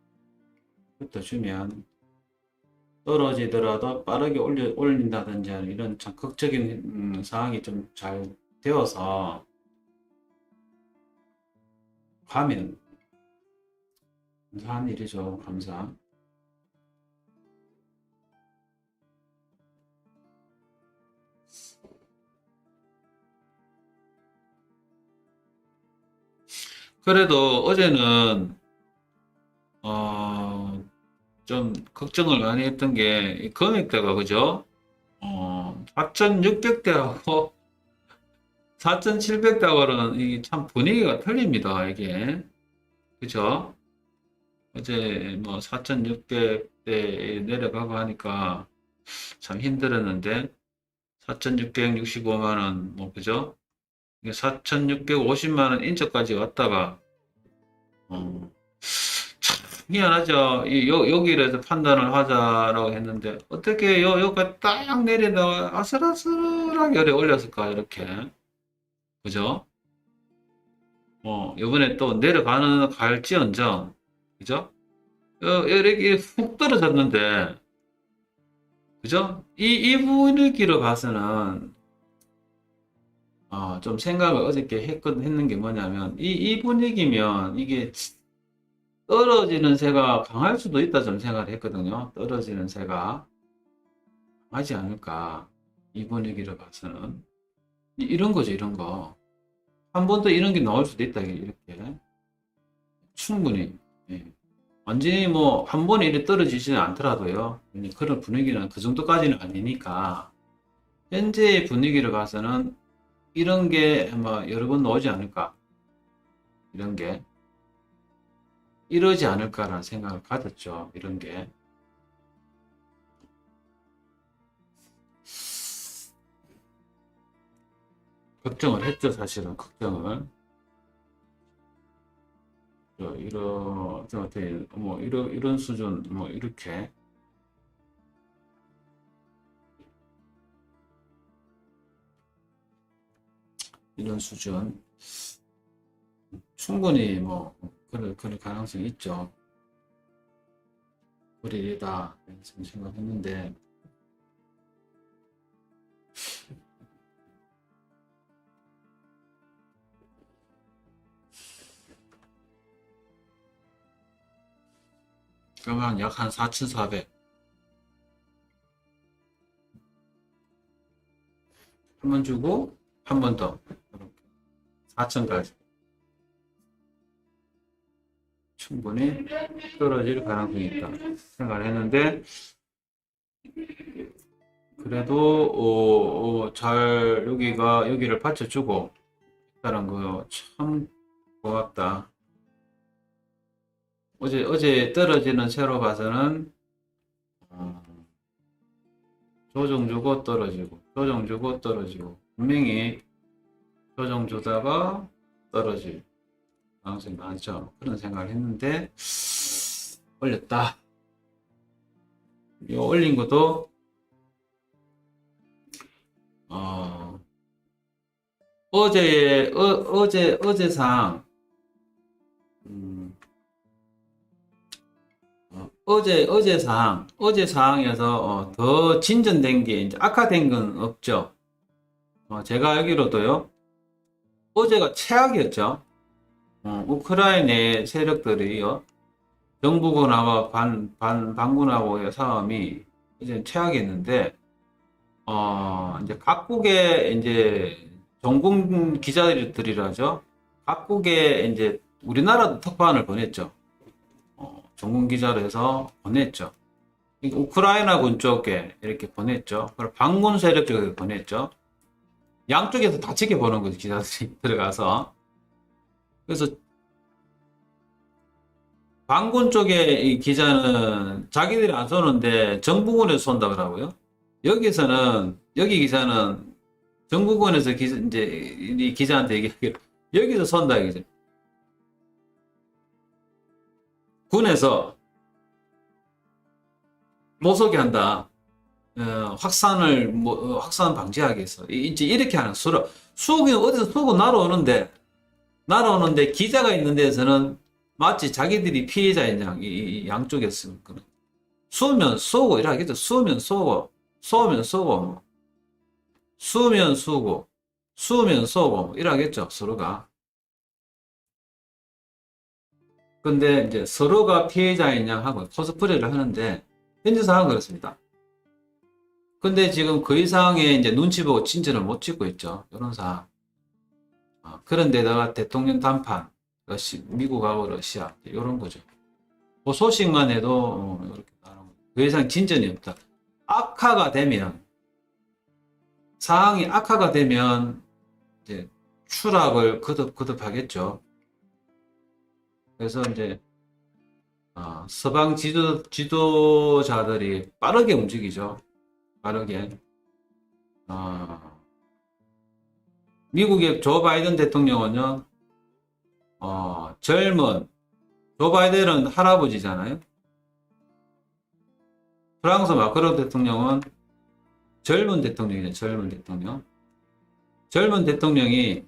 떨어지더라도 빠르게 올린다든지 하는 이런 적극적인 상황이 좀 잘 되어서 가면 감사한 일이죠. 감사. 그래도 어제는 어, 좀 걱정을 많이 했던 게 금액대가 그죠? 4,600대하고 4,700대하고는 이게 참 분위기가 틀립니다. 이게 그죠? 어제 뭐 4,600대 내려가고 하니까 참 힘들었는데 4,665만 원, 뭐 그죠? 4,650만 원 인접까지 왔다가 어, 미안하죠. 여기에서 판단을 하자라고 했는데, 어떻게 여기가 딱 내리다가 아슬아슬하게 올렸을까, 이렇게. 그죠? 요번에 또 갈지언정. 그죠? 이렇게 훅 떨어졌는데, 그죠? 이 분위기로 봐서는, 좀 생각을 어저께 했는 게 뭐냐면, 이 분위기면 이게 떨어지는 새가 강할 수도 있다 좀 생각을 했거든요. 떨어지는 새가. 하지 않을까. 이 분위기를 봐서는. 이런 거죠, 이런 거. 한 번 더 이런 게 나올 수도 있다, 이렇게. 충분히. 예. 완전히 뭐, 한 번에 이렇게 떨어지지는 않더라도요. 그런 분위기는 그 정도까지는 아니니까. 현재의 분위기를 봐서는 이런 게 아마 여러 번 나오지 않을까. 이런 게. 이러지 않을까라는 생각을 가졌죠, 이런 게. 걱정을 했죠, 사실은. 걱정을. 이런 수준, 뭐, 이렇게. 이런 수준. 충분히 뭐, 그럴 가능성이 있죠. 그리다 생각했는데, 그러면 약 한 4,400. 한 번 주고, 한 번 더. 이렇게 4,000까지. 충분히 떨어질 가능성이 있다. 생각을 했는데, 그래도, 여기를 받쳐주고, 있다는 거 참 고맙다. 어제 떨어지는 채로 봐서는, 어, 조정 주고 떨어지고, 조정 주고 떨어지고, 분명히 조정 주다가 떨어질 가능성이 많죠. 그런 생각을 했는데, 올렸다. 이 올린 것도, 어, 어제상, 음, 어제 사항에서 더 진전된 게 이제 악화된 건 없죠. 제가 알기로도요, 어제가 최악이었죠. 우크라이나 세력들이요, 정부군하고 반군하고의 싸움이 이제 최악이었는데, 이제 각국의 이제 정군 기자들이라죠. 각국에 이제 우리나라도 특파원을 보냈죠. 전문 기자로 해서 보냈죠. 우크라이나군 쪽에 이렇게 보냈죠. 그리고 반군 세력 쪽에 보냈죠. 양쪽에서 다 지켜보는 거죠. 기자들이 들어가서. 그래서 반군 쪽의 이 기자는 자기들이 안 쏘는데 정부군에서 쏜다 그러고요. 여기 기자는 정부군에서 이제 이 기자한테 얘기하기로 여기서 쏜다 이거죠. 군에서 못 쏘게 한다. 확산 방지하기 위해서. 이제 이렇게 하는 수옥이 어디서 쏘고 날아오는데 기자가 있는 데서는 마치 자기들이 피해자인 이 양쪽에서 쏘면 쏘고 이러겠죠. 쏘면 쏘고, 쏘면 쏘고, 쏘면 쏘고, 쏘면 쏘고 이러겠죠. 서로가. 근데 이제 서로가 피해자인 양 하고 코스프레를 하는데 현재 상황은 그렇습니다. 근데 지금 그 이상의 이제 눈치 보고 진전을 못 찍고 있죠. 이런 상황. 그런데다가 대통령 단판, 미국하고 러시아, 이런 거죠. 그 소식만 해도, 이렇게 나오는 그 이상 진전이 없다. 상황이 악화가 되면, 이제 추락을 거듭하겠죠. 그래서 이제, 서방 지도자들이 빠르게 움직이죠. 빠르게. 미국의 조 바이든 대통령은요, 젊은, 조 바이든은 할아버지잖아요. 프랑스 마크롱 대통령은 젊은 대통령이죠, 젊은 대통령. 젊은 대통령이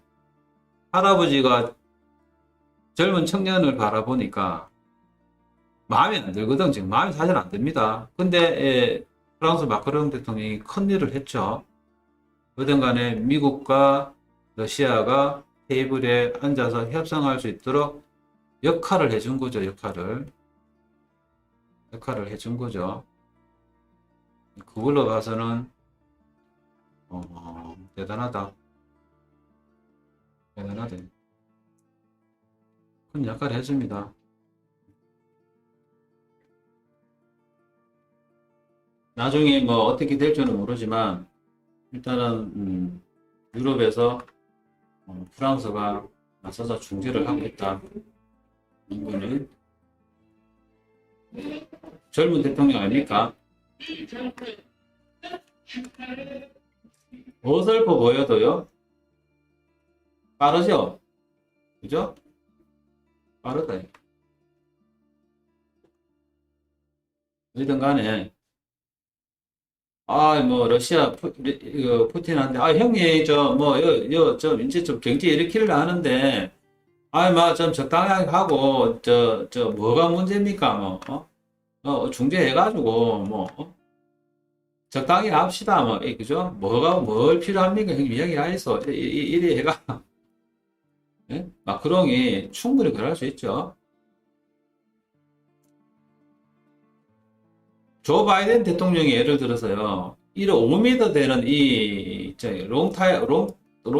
할아버지가 젊은 청년을 바라보니까 마음에 안 들거든. 지금 마음에 사실 안 듭니다. 근데 프랑스 마크롱 대통령이 큰일을 했죠. 어떤 간에 미국과 러시아가 테이블에 앉아서 협상할 수 있도록 역할을 해준 거죠. 역할을 해준 거죠. 그걸로 봐서는 대단하다. 대단하대. 큰 역할을 해줍니다. 나중에 뭐 어떻게 될지는 모르지만 일단은 유럽에서 프랑스가 나서서 중재를 하고 있다. 이거는 젊은 대통령 아닙니까? 어설퍼 보여도요. 빠르죠? 그죠? 빠르다. 어쨌든 간에 뭐 러시아 푸틴한테 형님 좀 이제 좀 경제 일으키려 하는데 좀 적당하게 하고 뭐가 문제입니까? 중재해가지고 적당히 합시다. 그죠? 뭘 필요합니까? 형님 이야기하겠어. 이래 해가 예? 마크롱이 충분히 그럴 수 있죠. 조 바이든 대통령이 예를 들어서요, 5m 되는 이, 롱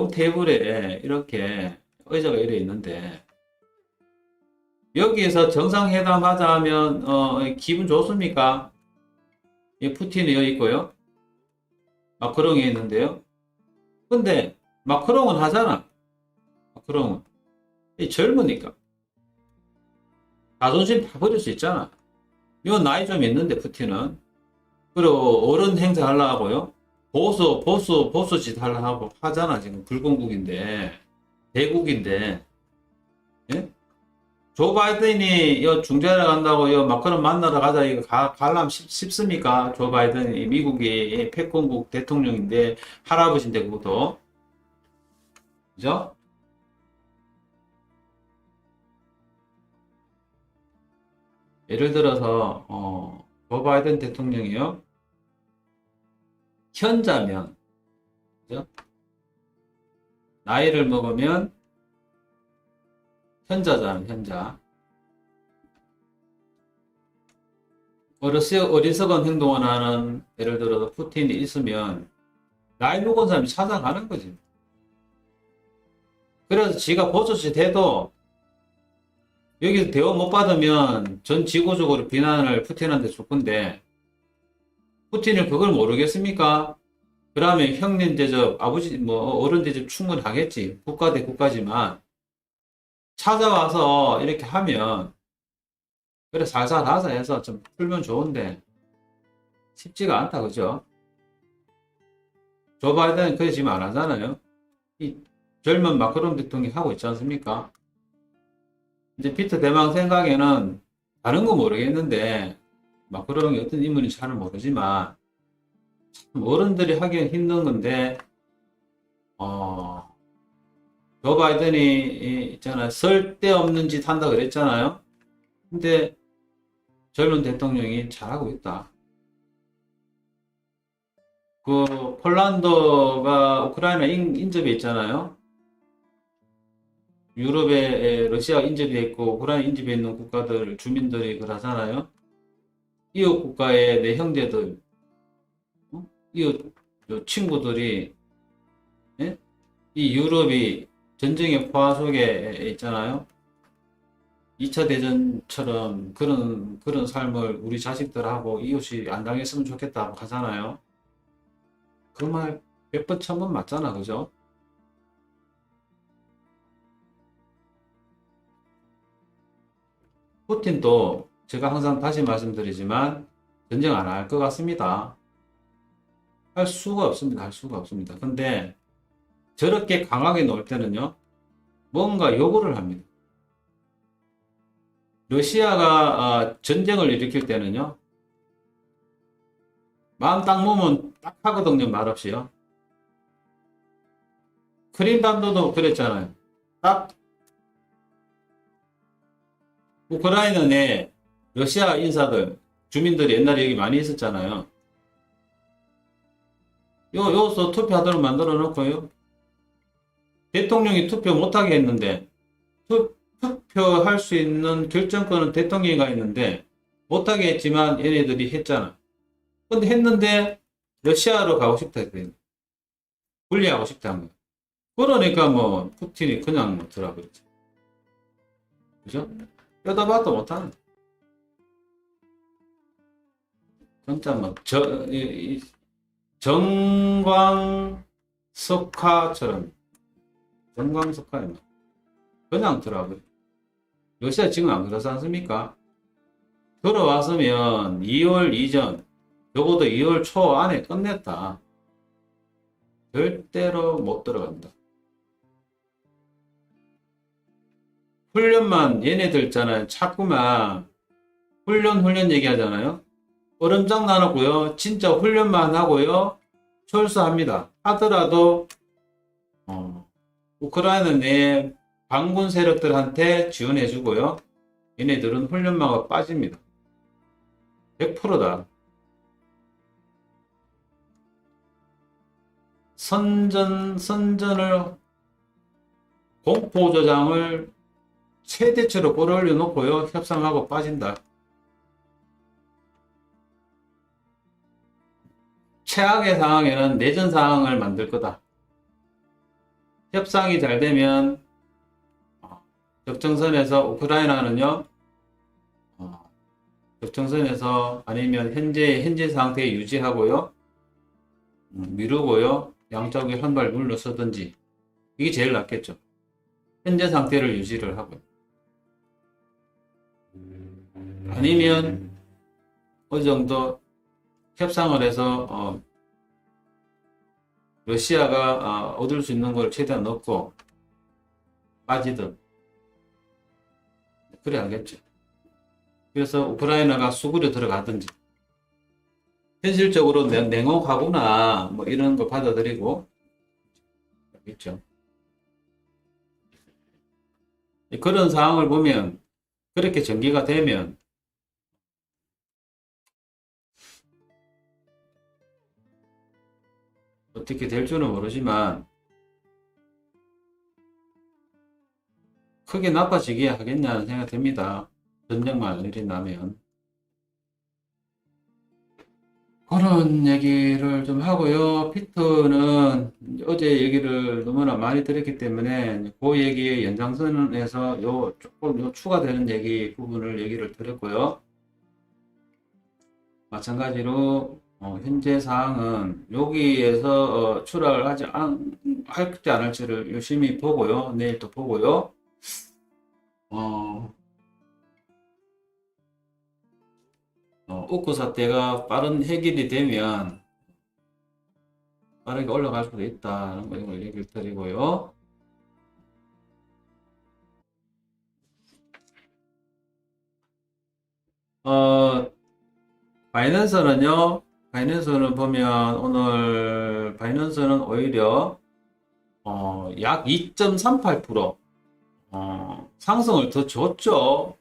테이블에 이렇게 의자가 이래 있는데, 여기에서 정상회담 하자 하면, 기분 좋습니까? 이 푸틴이 여기 있고요. 마크롱이 있는데요. 근데, 마크롱은 하잖아. 마크롱은. 이 젊으니까. 자존심 다 버릴 수 있잖아. 이건 나이 좀 있는데, 푸틴은. 그리고 어른 행사 하려고 하고요. 보수 짓 하려고 하고 하잖아. 지금 불공국인데. 대국인데. 예? 조 바이든이 여 중재하러 간다고 여 마크론 만나러 가자 이거 갈람 싶습니까? 조 바이든이 미국이 패권국 대통령인데 할아버지인데 그것도 그죠? 예를 들어서 조 바이든 대통령이요 현자면 그죠? 나이를 먹으면 현자잖아 현자 어리석은 행동을 하는 예를 들어서 푸틴이 있으면 나이 먹은 사람이 찾아가는 거지. 그래서 지가 보수시 돼도 여기서 대우 못 받으면 전 지구적으로 비난을 푸틴한테 줄 건데 푸틴은 그걸 모르겠습니까? 그러면 형님 대접, 아버지 뭐 어른 대접 충분히 하겠지. 국가 대 국가지만 찾아와서 이렇게 하면 그래 살살하자 해서 좀 풀면 좋은데 쉽지가 않다 그죠? 조 바이든은 그래 지금 안 하잖아요. 이 젊은 마크롱 대통령이 하고 있지 않습니까? 이제 피터 대망 생각에는 다른 거 모르겠는데 마크롱이 어떤 인물인지 잘 모르지만 참 어른들이 하기는 힘든 건데 조 바이든이 있잖아요. 쓸데없는 짓 한다 그랬잖아요. 근데 젊은 대통령이 잘하고 있다. 그 폴란드가 우크라이나 인접해 있잖아요. 유럽에 러시아 인접해 있고 우크라이나 인접해 있는 국가들 주민들이 그러잖아요. 이웃 국가의 내 형제들, 이웃 친구들이 예? 이 유럽이 전쟁의 포화 속에 있잖아요. 2차 대전처럼 그런 삶을 우리 자식들하고 이웃이 안 당했으면 좋겠다고 하잖아요. 그 말 100번, 1000번 맞잖아. 그죠? 푸틴도 제가 항상 다시 말씀드리지만 전쟁 안 할 것 같습니다. 할 수가 없습니다. 할 수가 없습니다. 근데 저렇게 강하게 놓을 때는요. 뭔가 요구를 합니다. 러시아가 전쟁을 일으킬 때는요. 마음 딱 먹으면 딱 하거든요. 말없이요. 크림반도도 그랬잖아요. 딱 우크라이나 내 러시아 인사들, 주민들이 옛날에 여기 많이 있었잖아요. 여기서 투표하도록 만들어 놓고요. 대통령이 투표 못하게 했는데, 투표할 수 있는 결정권은 대통령이 가 있는데, 못하게 했지만 얘네들이 했잖아. 근데 했는데, 러시아로 가고 싶다 했거든. 분리하고 싶다 한 거야. 그러니까 뭐, 푸틴이 그냥 뭐 들어버렸지. 그죠? 뼈다 봐도 못하는. 진짜 뭐, 정광석화처럼, 정광석화, 그냥 들어버려. 러시아 지금 안 그렇지 않습니까? 들어왔으면 2월 이전, 적어도 2월 초 안에 끝냈다. 절대로 못 들어간다. 훈련만 얘네들 있잖아요. 자꾸만 훈련 얘기하잖아요. 얼음장 나눴고요. 진짜 훈련만 하고요. 철수합니다. 하더라도 우크라이나 내 반군 세력들한테 지원해주고요. 얘네들은 훈련마가 빠집니다. 100%다. 선전을 공포조장을 최대치로 끌어올려 놓고요. 협상하고 빠진다. 최악의 상황에는 내전 상황을 만들 거다. 협상이 잘 되면 적정선에서 우크라이나는요, 적정선에서 아니면 현재 상태 유지하고요, 미루고요, 양쪽에 한 발 물러서든지, 이게 제일 낫겠죠. 현재 상태를 유지를 하고요. 아니면 어느 정도 협상을 해서 러시아가 얻을 수 있는 걸 최대한 얻고 빠지든 그래 야겠죠. 그래서 우크라이나가 수구려 들어가든지, 현실적으로 냉혹하구나 뭐 이런 거 받아들이고 있죠. 그런 상황을 보면, 그렇게 전개가 되면 어떻게 될 줄은 모르지만 크게 나빠지게 하겠냐는 생각이 듭니다. 전쟁만 일어나면. 그런 얘기를 좀 하고요. 피터는 어제 얘기를 너무나 많이 들었기 때문에 그 얘기의 연장선에서 조금 추가되는 얘기 부분을 얘기를 들었고요. 마찬가지로 현재 사항은 여기에서 추락을 할지 안 할지를 열심히 보고요. 내일 또 보고요. 우크 사태가 빠른 해결이 되면 빠르게 올라갈 수도 있다는 걸 얘기를 드리고요. 바이낸스는 보면 오늘 바이낸스는 오히려 약 2.38% 상승을 더 줬죠.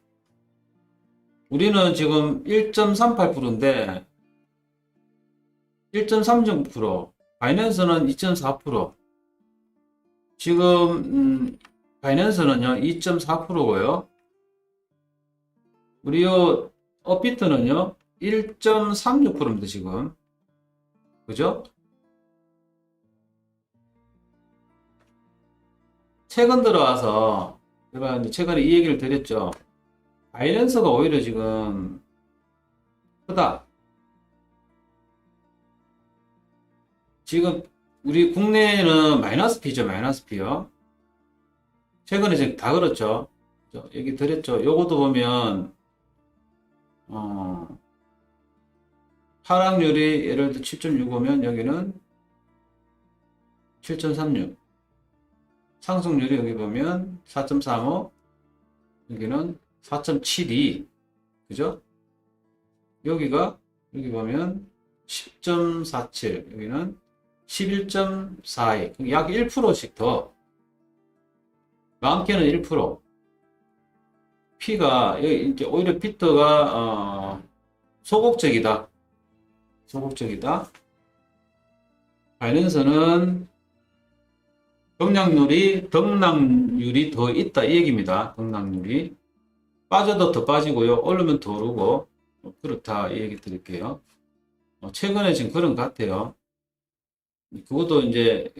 우리는 지금 1.38%인데 1.36%, 바이낸스는 2.4%. 지금 바이낸스는요 2.4%고요. 우리 업비트는요 1.36%입니다 지금. 그죠? 최근 들어와서 제가 이제 최근에 이 얘기를 드렸죠. 바이낸스가 오히려 지금 크다. 지금 우리 국내에는 마이너스 P죠, 마이너스 P요. 최근에 지금 다 그렇죠. 얘기 드렸죠. 요것도 보면 하락률이 예를 들어 7.65면 여기는 7.36, 상승률이 여기 보면 4.35, 여기는 4.72, 그죠? 여기 보면 10.47, 여기는 11.42, 약 1%씩 더. 많게는 1%. P가, 이제 오히려 피터가, 소극적이다. 소극적이다. 바이낸스는 등락률이 더 있다. 이 얘기입니다. 등락률이. 빠져도 더 빠지고요. 오르면 더 오르고. 그렇다. 이 얘기 드릴게요. 최근에 지금 그런 것 같아요. 그것도 이제,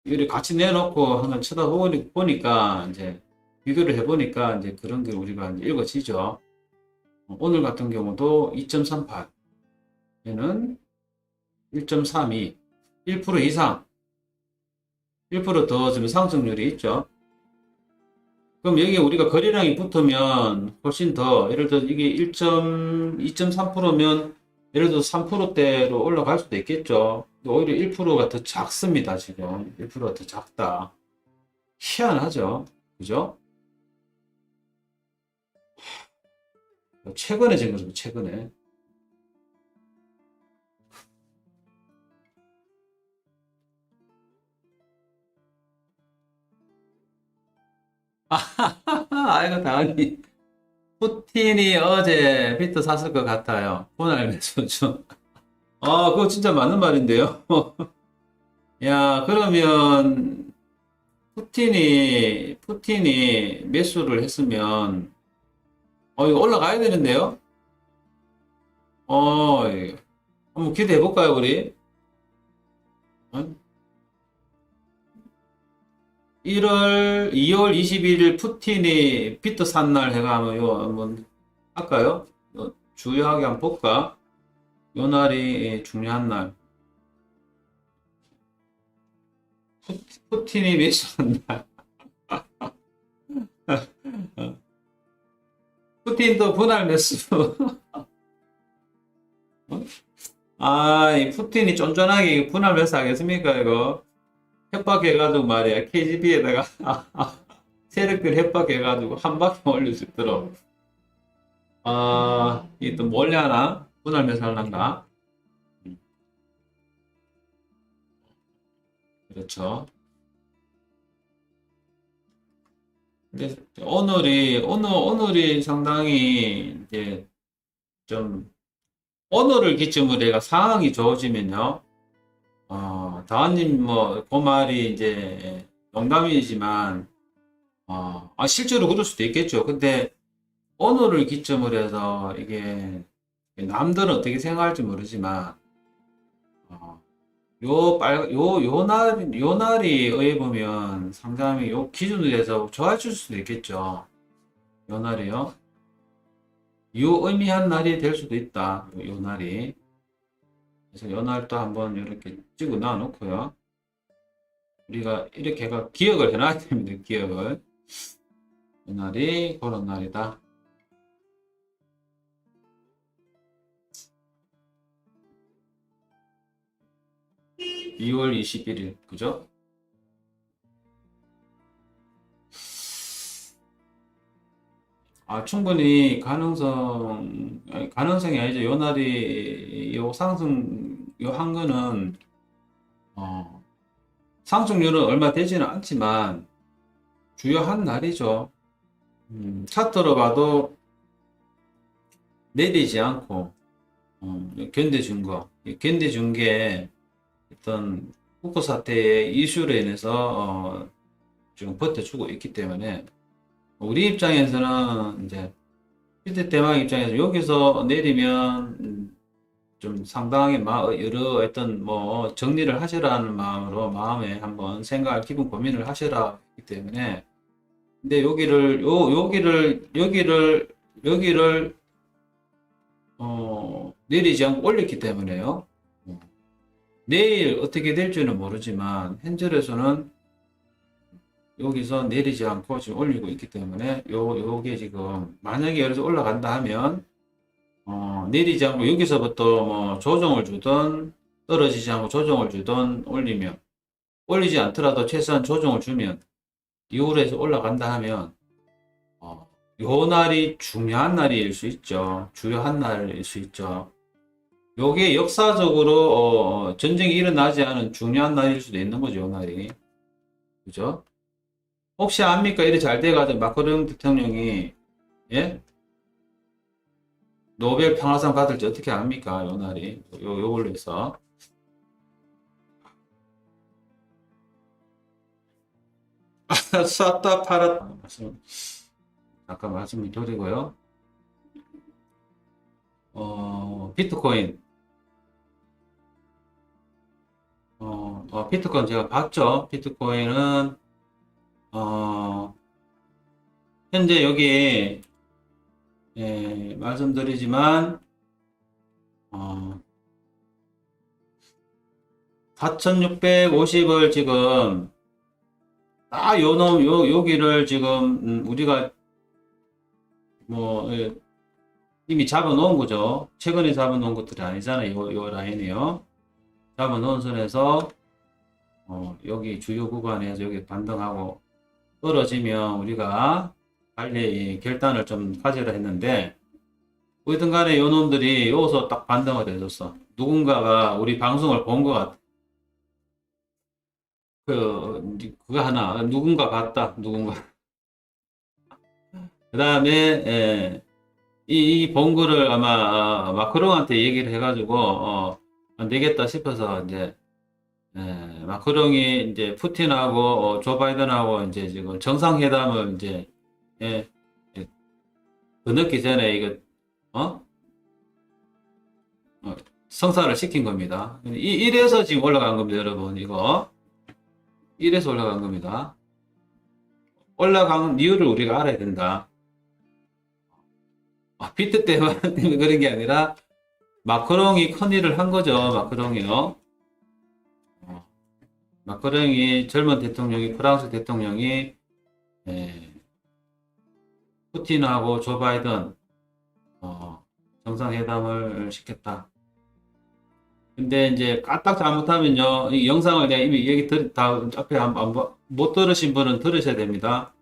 이렇게 같이 내놓고 한번 쳐다보니까, 이제, 비교를 해보니까, 이제 그런 게 우리가 이제 읽어지죠. 오늘 같은 경우도 2.38, 얘는 1.32, 1% 이상, 1%더 지금 상승률이 있죠. 그럼 여기 우리가 거래량이 붙으면 훨씬 더, 예를 들어 이게 2.3%면 예를 들어 3%대로 올라갈 수도 있겠죠. 오히려 1%가 더 작습니다, 지금. 1%가 더 작다. 희한하죠. 그죠? 최근에 지금 그렇죠, 최근에. 아이고, 당연히. 푸틴이 어제 비트 샀을 것 같아요. 분할 매수죠. 그거 진짜 맞는 말인데요. 야, 그러면, 푸틴이 매수를 했으면, 이거 올라가야 되는데요? 어, 한번 기대해 볼까요, 우리? 어? 2월 21일 푸틴이 비트 산 날 해가 한번 할까요? 주요하게 한번 볼까? 요 날이 중요한 날. 푸틴이 매수한 날. 푸틴도 분할 매수. 아, 이 푸틴이 쫀쫀하게 분할 매수 하겠습니까, 이거? 협박해가지고 말이야. KGB에다가 세력들 협박해가지고 한 바퀴 올릴 수 있도록. 아, 이게 또 몰래 하나? 분할 매수 하려나? 그렇죠. 근데 오늘이 상당히 이제 좀 오늘을 기점으로 내가 상황이 좋아지면요. 다은님 그 말이 이제 농담이지만, 실제로 그럴 수도 있겠죠. 근데 오늘을 기점으로 해서 이게 남들은 어떻게 생각할지 모르지만, 어, 요 날이 의해 보면 상당히 요 기준으로 해서 좋아질 수도 있겠죠. 요 날이요. 유의미한 날이 될 수도 있다. 요 날이. 그래서 요 날도 한번 이렇게 찍어 놔 놓고요. 우리가 이렇게 기억을 해놔야 됩니다. 기억을. 이 날이 그런 날이다. 2월 21일, 그죠? 충분히 가능성이 아니죠. 요 날이, 요 한 거는, 어, 상승률은 얼마 되지는 않지만, 주요한 날이죠. 차트로 봐도 내리지 않고, 견뎌준 거. 견뎌준 게 어떤 후쿠 사태의 이슈로 인해서, 지금 버텨주고 있기 때문에, 우리 입장에서는 이제 피트 대망 입장에서 여기서 내리면 좀 상당히 여러 어떤 정리를 하시라는 마음으로 마음에 한번 생각, 기분 고민을 하시라 했기 때문에 근데 여기를 내리지 않고 올렸기 때문에요. 내일 어떻게 될지는 모르지만 현재로서는 여기서 내리지 않고 지금 올리고 있기 때문에 요게 지금 만약에 여기서 올라간다 하면 내리지 않고 여기서부터 조정을 주든 떨어지지 않고 조정을 주든 올리지 않더라도 최소한 조정을 주면 이후로 해서 올라간다 하면 요 날이 중요한 날일 수 있죠. 주요한 날일 수 있죠. 요게 역사적으로 전쟁이 일어나지 않은 중요한 날일 수도 있는 거죠. 요 날이. 그죠? 혹시 압니까? 이래 잘 돼가지고 마크롱 대통령이 예? 노벨 평화상 받을지 어떻게 압니까? 요 날이 요걸로 해서 쌌다 팔았다 잠깐 말씀을 드리고요. 비트코인 비트코인 제가 봤죠. 비트코인은 현재 여기 말씀드리지만 4,650을 지금 여기를 지금 우리가 이미 잡아놓은 거죠. 최근에 잡아놓은 것들이 아니잖아요. 요 라인이요. 잡아놓은 선에서 여기 주요 구간에서 여기 반등하고 떨어지면 우리가 빨리 결단을 좀 가지려 했는데 어쨌든 간에 요 놈들이 여기서 딱 반등을 해줬어. 누군가가 우리 방송을 본 것 같아. 그거 하나 누군가 봤다. 누군가. 그 다음에 이 본거를 아마 마크롱한테 얘기를 해가지고 안 되겠다 싶어서 이제 마크롱이 이제 푸틴하고 조 바이든하고 이제 지금 정상회담을 이제 예, 예, 그 늦기 전에 이거 어? 성사를 시킨 겁니다. 1에서 지금 올라간 겁니다, 여러분. 이거 1에서 올라간 겁니다. 올라간 이유를 우리가 알아야 된다. 비트 때문에 그런 게 아니라 마크롱이 큰 일을 한 거죠. 마크롱이요. 마크롱이 젊은 대통령이 프랑스 대통령이 푸틴하고 조 바이든 정상회담을 시켰다. 근데 이제 까딱 잘못하면요, 이 영상을 내가 이미 얘기 다 앞에 한번 못 들으신 분은 들으셔야 됩니다.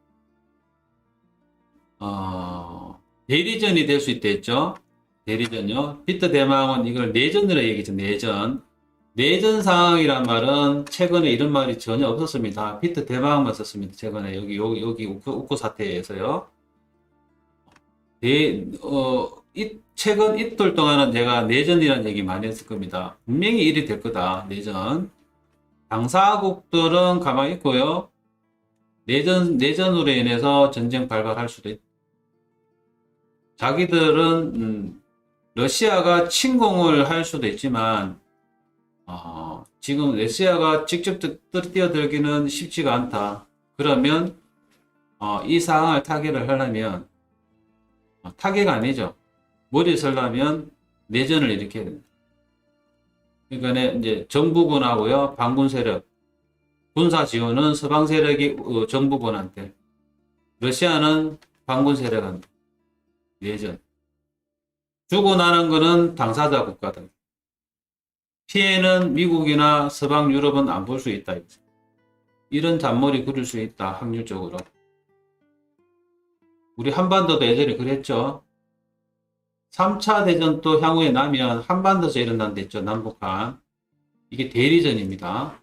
대리전이 될 수 있다 했죠. 대리전요. 비트 대망은 이걸 내전으로 얘기죠. 내전 상황이란 말은 최근에 이런 말이 전혀 없었습니다. 비트 대망만 썼습니다. 최근에 여기 우크 사태에서요. 최근 이틀 동안은 제가 내전이라는 얘기 많이 했을 겁니다. 분명히 일이 될 거다. 내전. 당사국들은 가만히 있고요. 내전으로 인해서 전쟁 발발할 수도 있다. 자기들은 러시아가 침공을 할 수도 있지만 지금 러시아가 직접 뛰어들기는 쉽지가 않다. 그러면 이 상황을 타개를 하려면 타개가 아니죠. 머리에 설려면 내전을 일으켜야 됩니다. 그러니까 이제 정부군하고요, 반군 세력, 군사 지원은 서방 세력이 정부군한테, 러시아는 반군 세력한테 내전. 주고 나는 거는 당사자 국가들. 피해는 미국이나 서방 유럽은 안 볼 수 있다. 이런 잔머리 그릴 수 있다. 확률적으로. 우리 한반도도 예전에 그랬죠. 3차 대전도 향후에 나면 한반도에서 일어난다 했죠. 남북한. 이게 대리전입니다.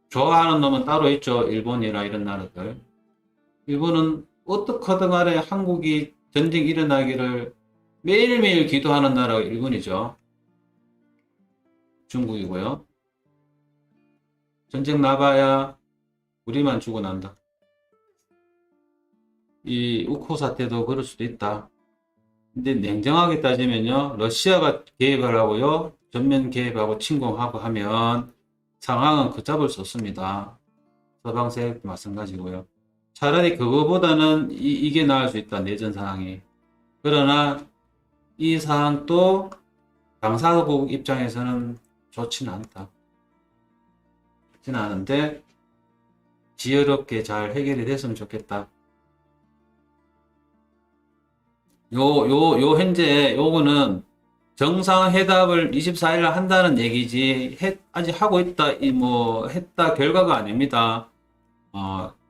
좋아하는 놈은 따로 있죠. 일본이나 이런 나라들. 일본은 어떻게든 간에 한국이 전쟁이 일어나기를 매일매일 기도하는 나라가 일본이죠. 중국이고요. 전쟁 나봐야 우리만 죽어난다. 이 우크 사태도 그럴 수도 있다. 근데 냉정하게 따지면요, 러시아가 개입을 하고요, 전면 개입하고 침공하고 하면 상황은 걷잡을 수 없습니다. 서방 세력도 마찬가지고요. 차라리 그거보다는 이게 나을 수 있다. 내전 상황이. 그러나 이 상황도 당사국 입장에서는 좋지는 않다. 좋지는 않은데 지혜롭게 잘 해결이 됐으면 좋겠다. 현재 요거는 정상회담을 24일 날 한다는 얘기지 아직 하고 있다 했다 결과가 아닙니다.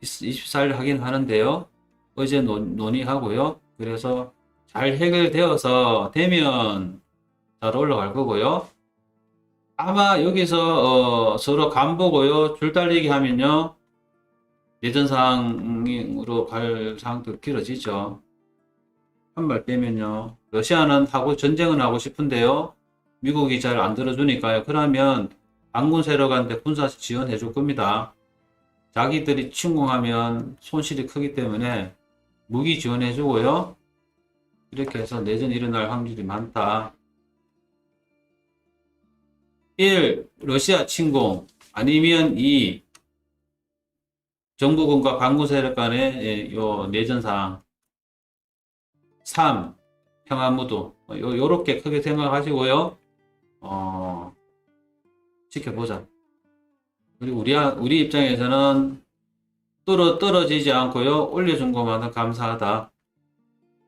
24일 하긴 하는데요. 어제 논의하고요. 그래서 잘 해결되어서 되면 잘 올라갈 거고요. 아마 여기서 서로 간보고요. 줄달리기 하면요. 예전 상황으로 갈 상황도 길어지죠. 한 발 빼면요. 러시아는 전쟁은 하고 싶은데요. 미국이 잘 안 들어주니까요. 그러면 반군 세력한테 군사 지원해 줄 겁니다. 자기들이 침공하면 손실이 크기 때문에 무기 지원해 주고요. 이렇게 해서 내전이 일어날 확률이 많다. 1. 러시아 침공 아니면 2. 정부군과 반군 세력 간의 내전 상황. 3. 평화무도. 요렇게 크게 생각하시고요. 지켜보자. 그리고 우리 입장에서는 떨어지지 않고요. 올려준 것만은 감사하다.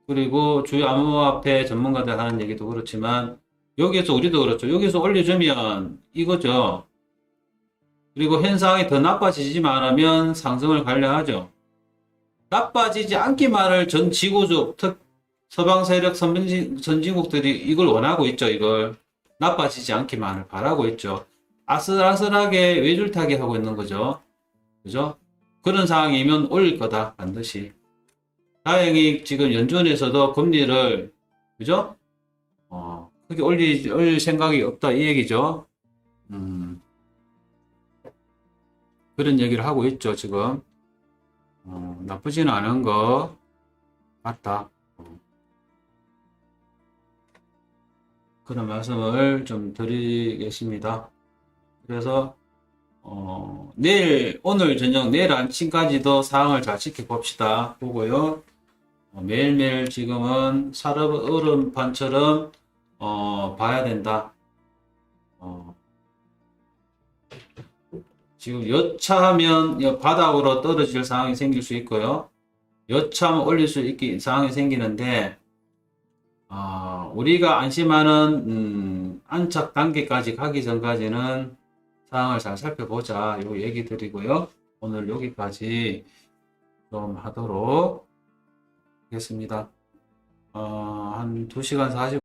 그리고 주요 암호화폐 전문가들 하는 얘기도 그렇지만 여기에서 우리도 그렇죠. 여기서 올려주면 이거죠. 그리고 현상이 더 나빠지지만 않으면 상승을 관리하죠. 나빠지지 않기만을 전 지구적 서방 세력 선진국들이 이걸 원하고 있죠. 이걸 나빠지지 않기만을 바라고 있죠. 아슬아슬하게 외줄타기 하고 있는 거죠. 그죠? 그런 상황이면 올릴 거다. 반드시. 다행히 지금 연준에서도 금리를 그죠? 크게 올릴 생각이 없다 이 얘기죠. 그런 얘기를 하고 있죠. 지금 나쁘지는 않은 거 같다. 그런 말씀을 좀 드리겠습니다. 그래서 오늘 저녁, 내일 아침까지도 상황을 잘 지켜봅시다. 보고요. 매일매일 지금은 살얼음판처럼 봐야 된다. 지금 여차하면 바닥으로 떨어질 상황이 생길 수 있고요. 여차하면 올릴 수 있는 상황이 생기는데, 우리가 안심하는 안착 단계까지 가기 전까지는 상황을 잘 살펴보자. 요 얘기 드리고요. 오늘 여기까지 좀 하도록 하겠습니다. 한 2시간 40분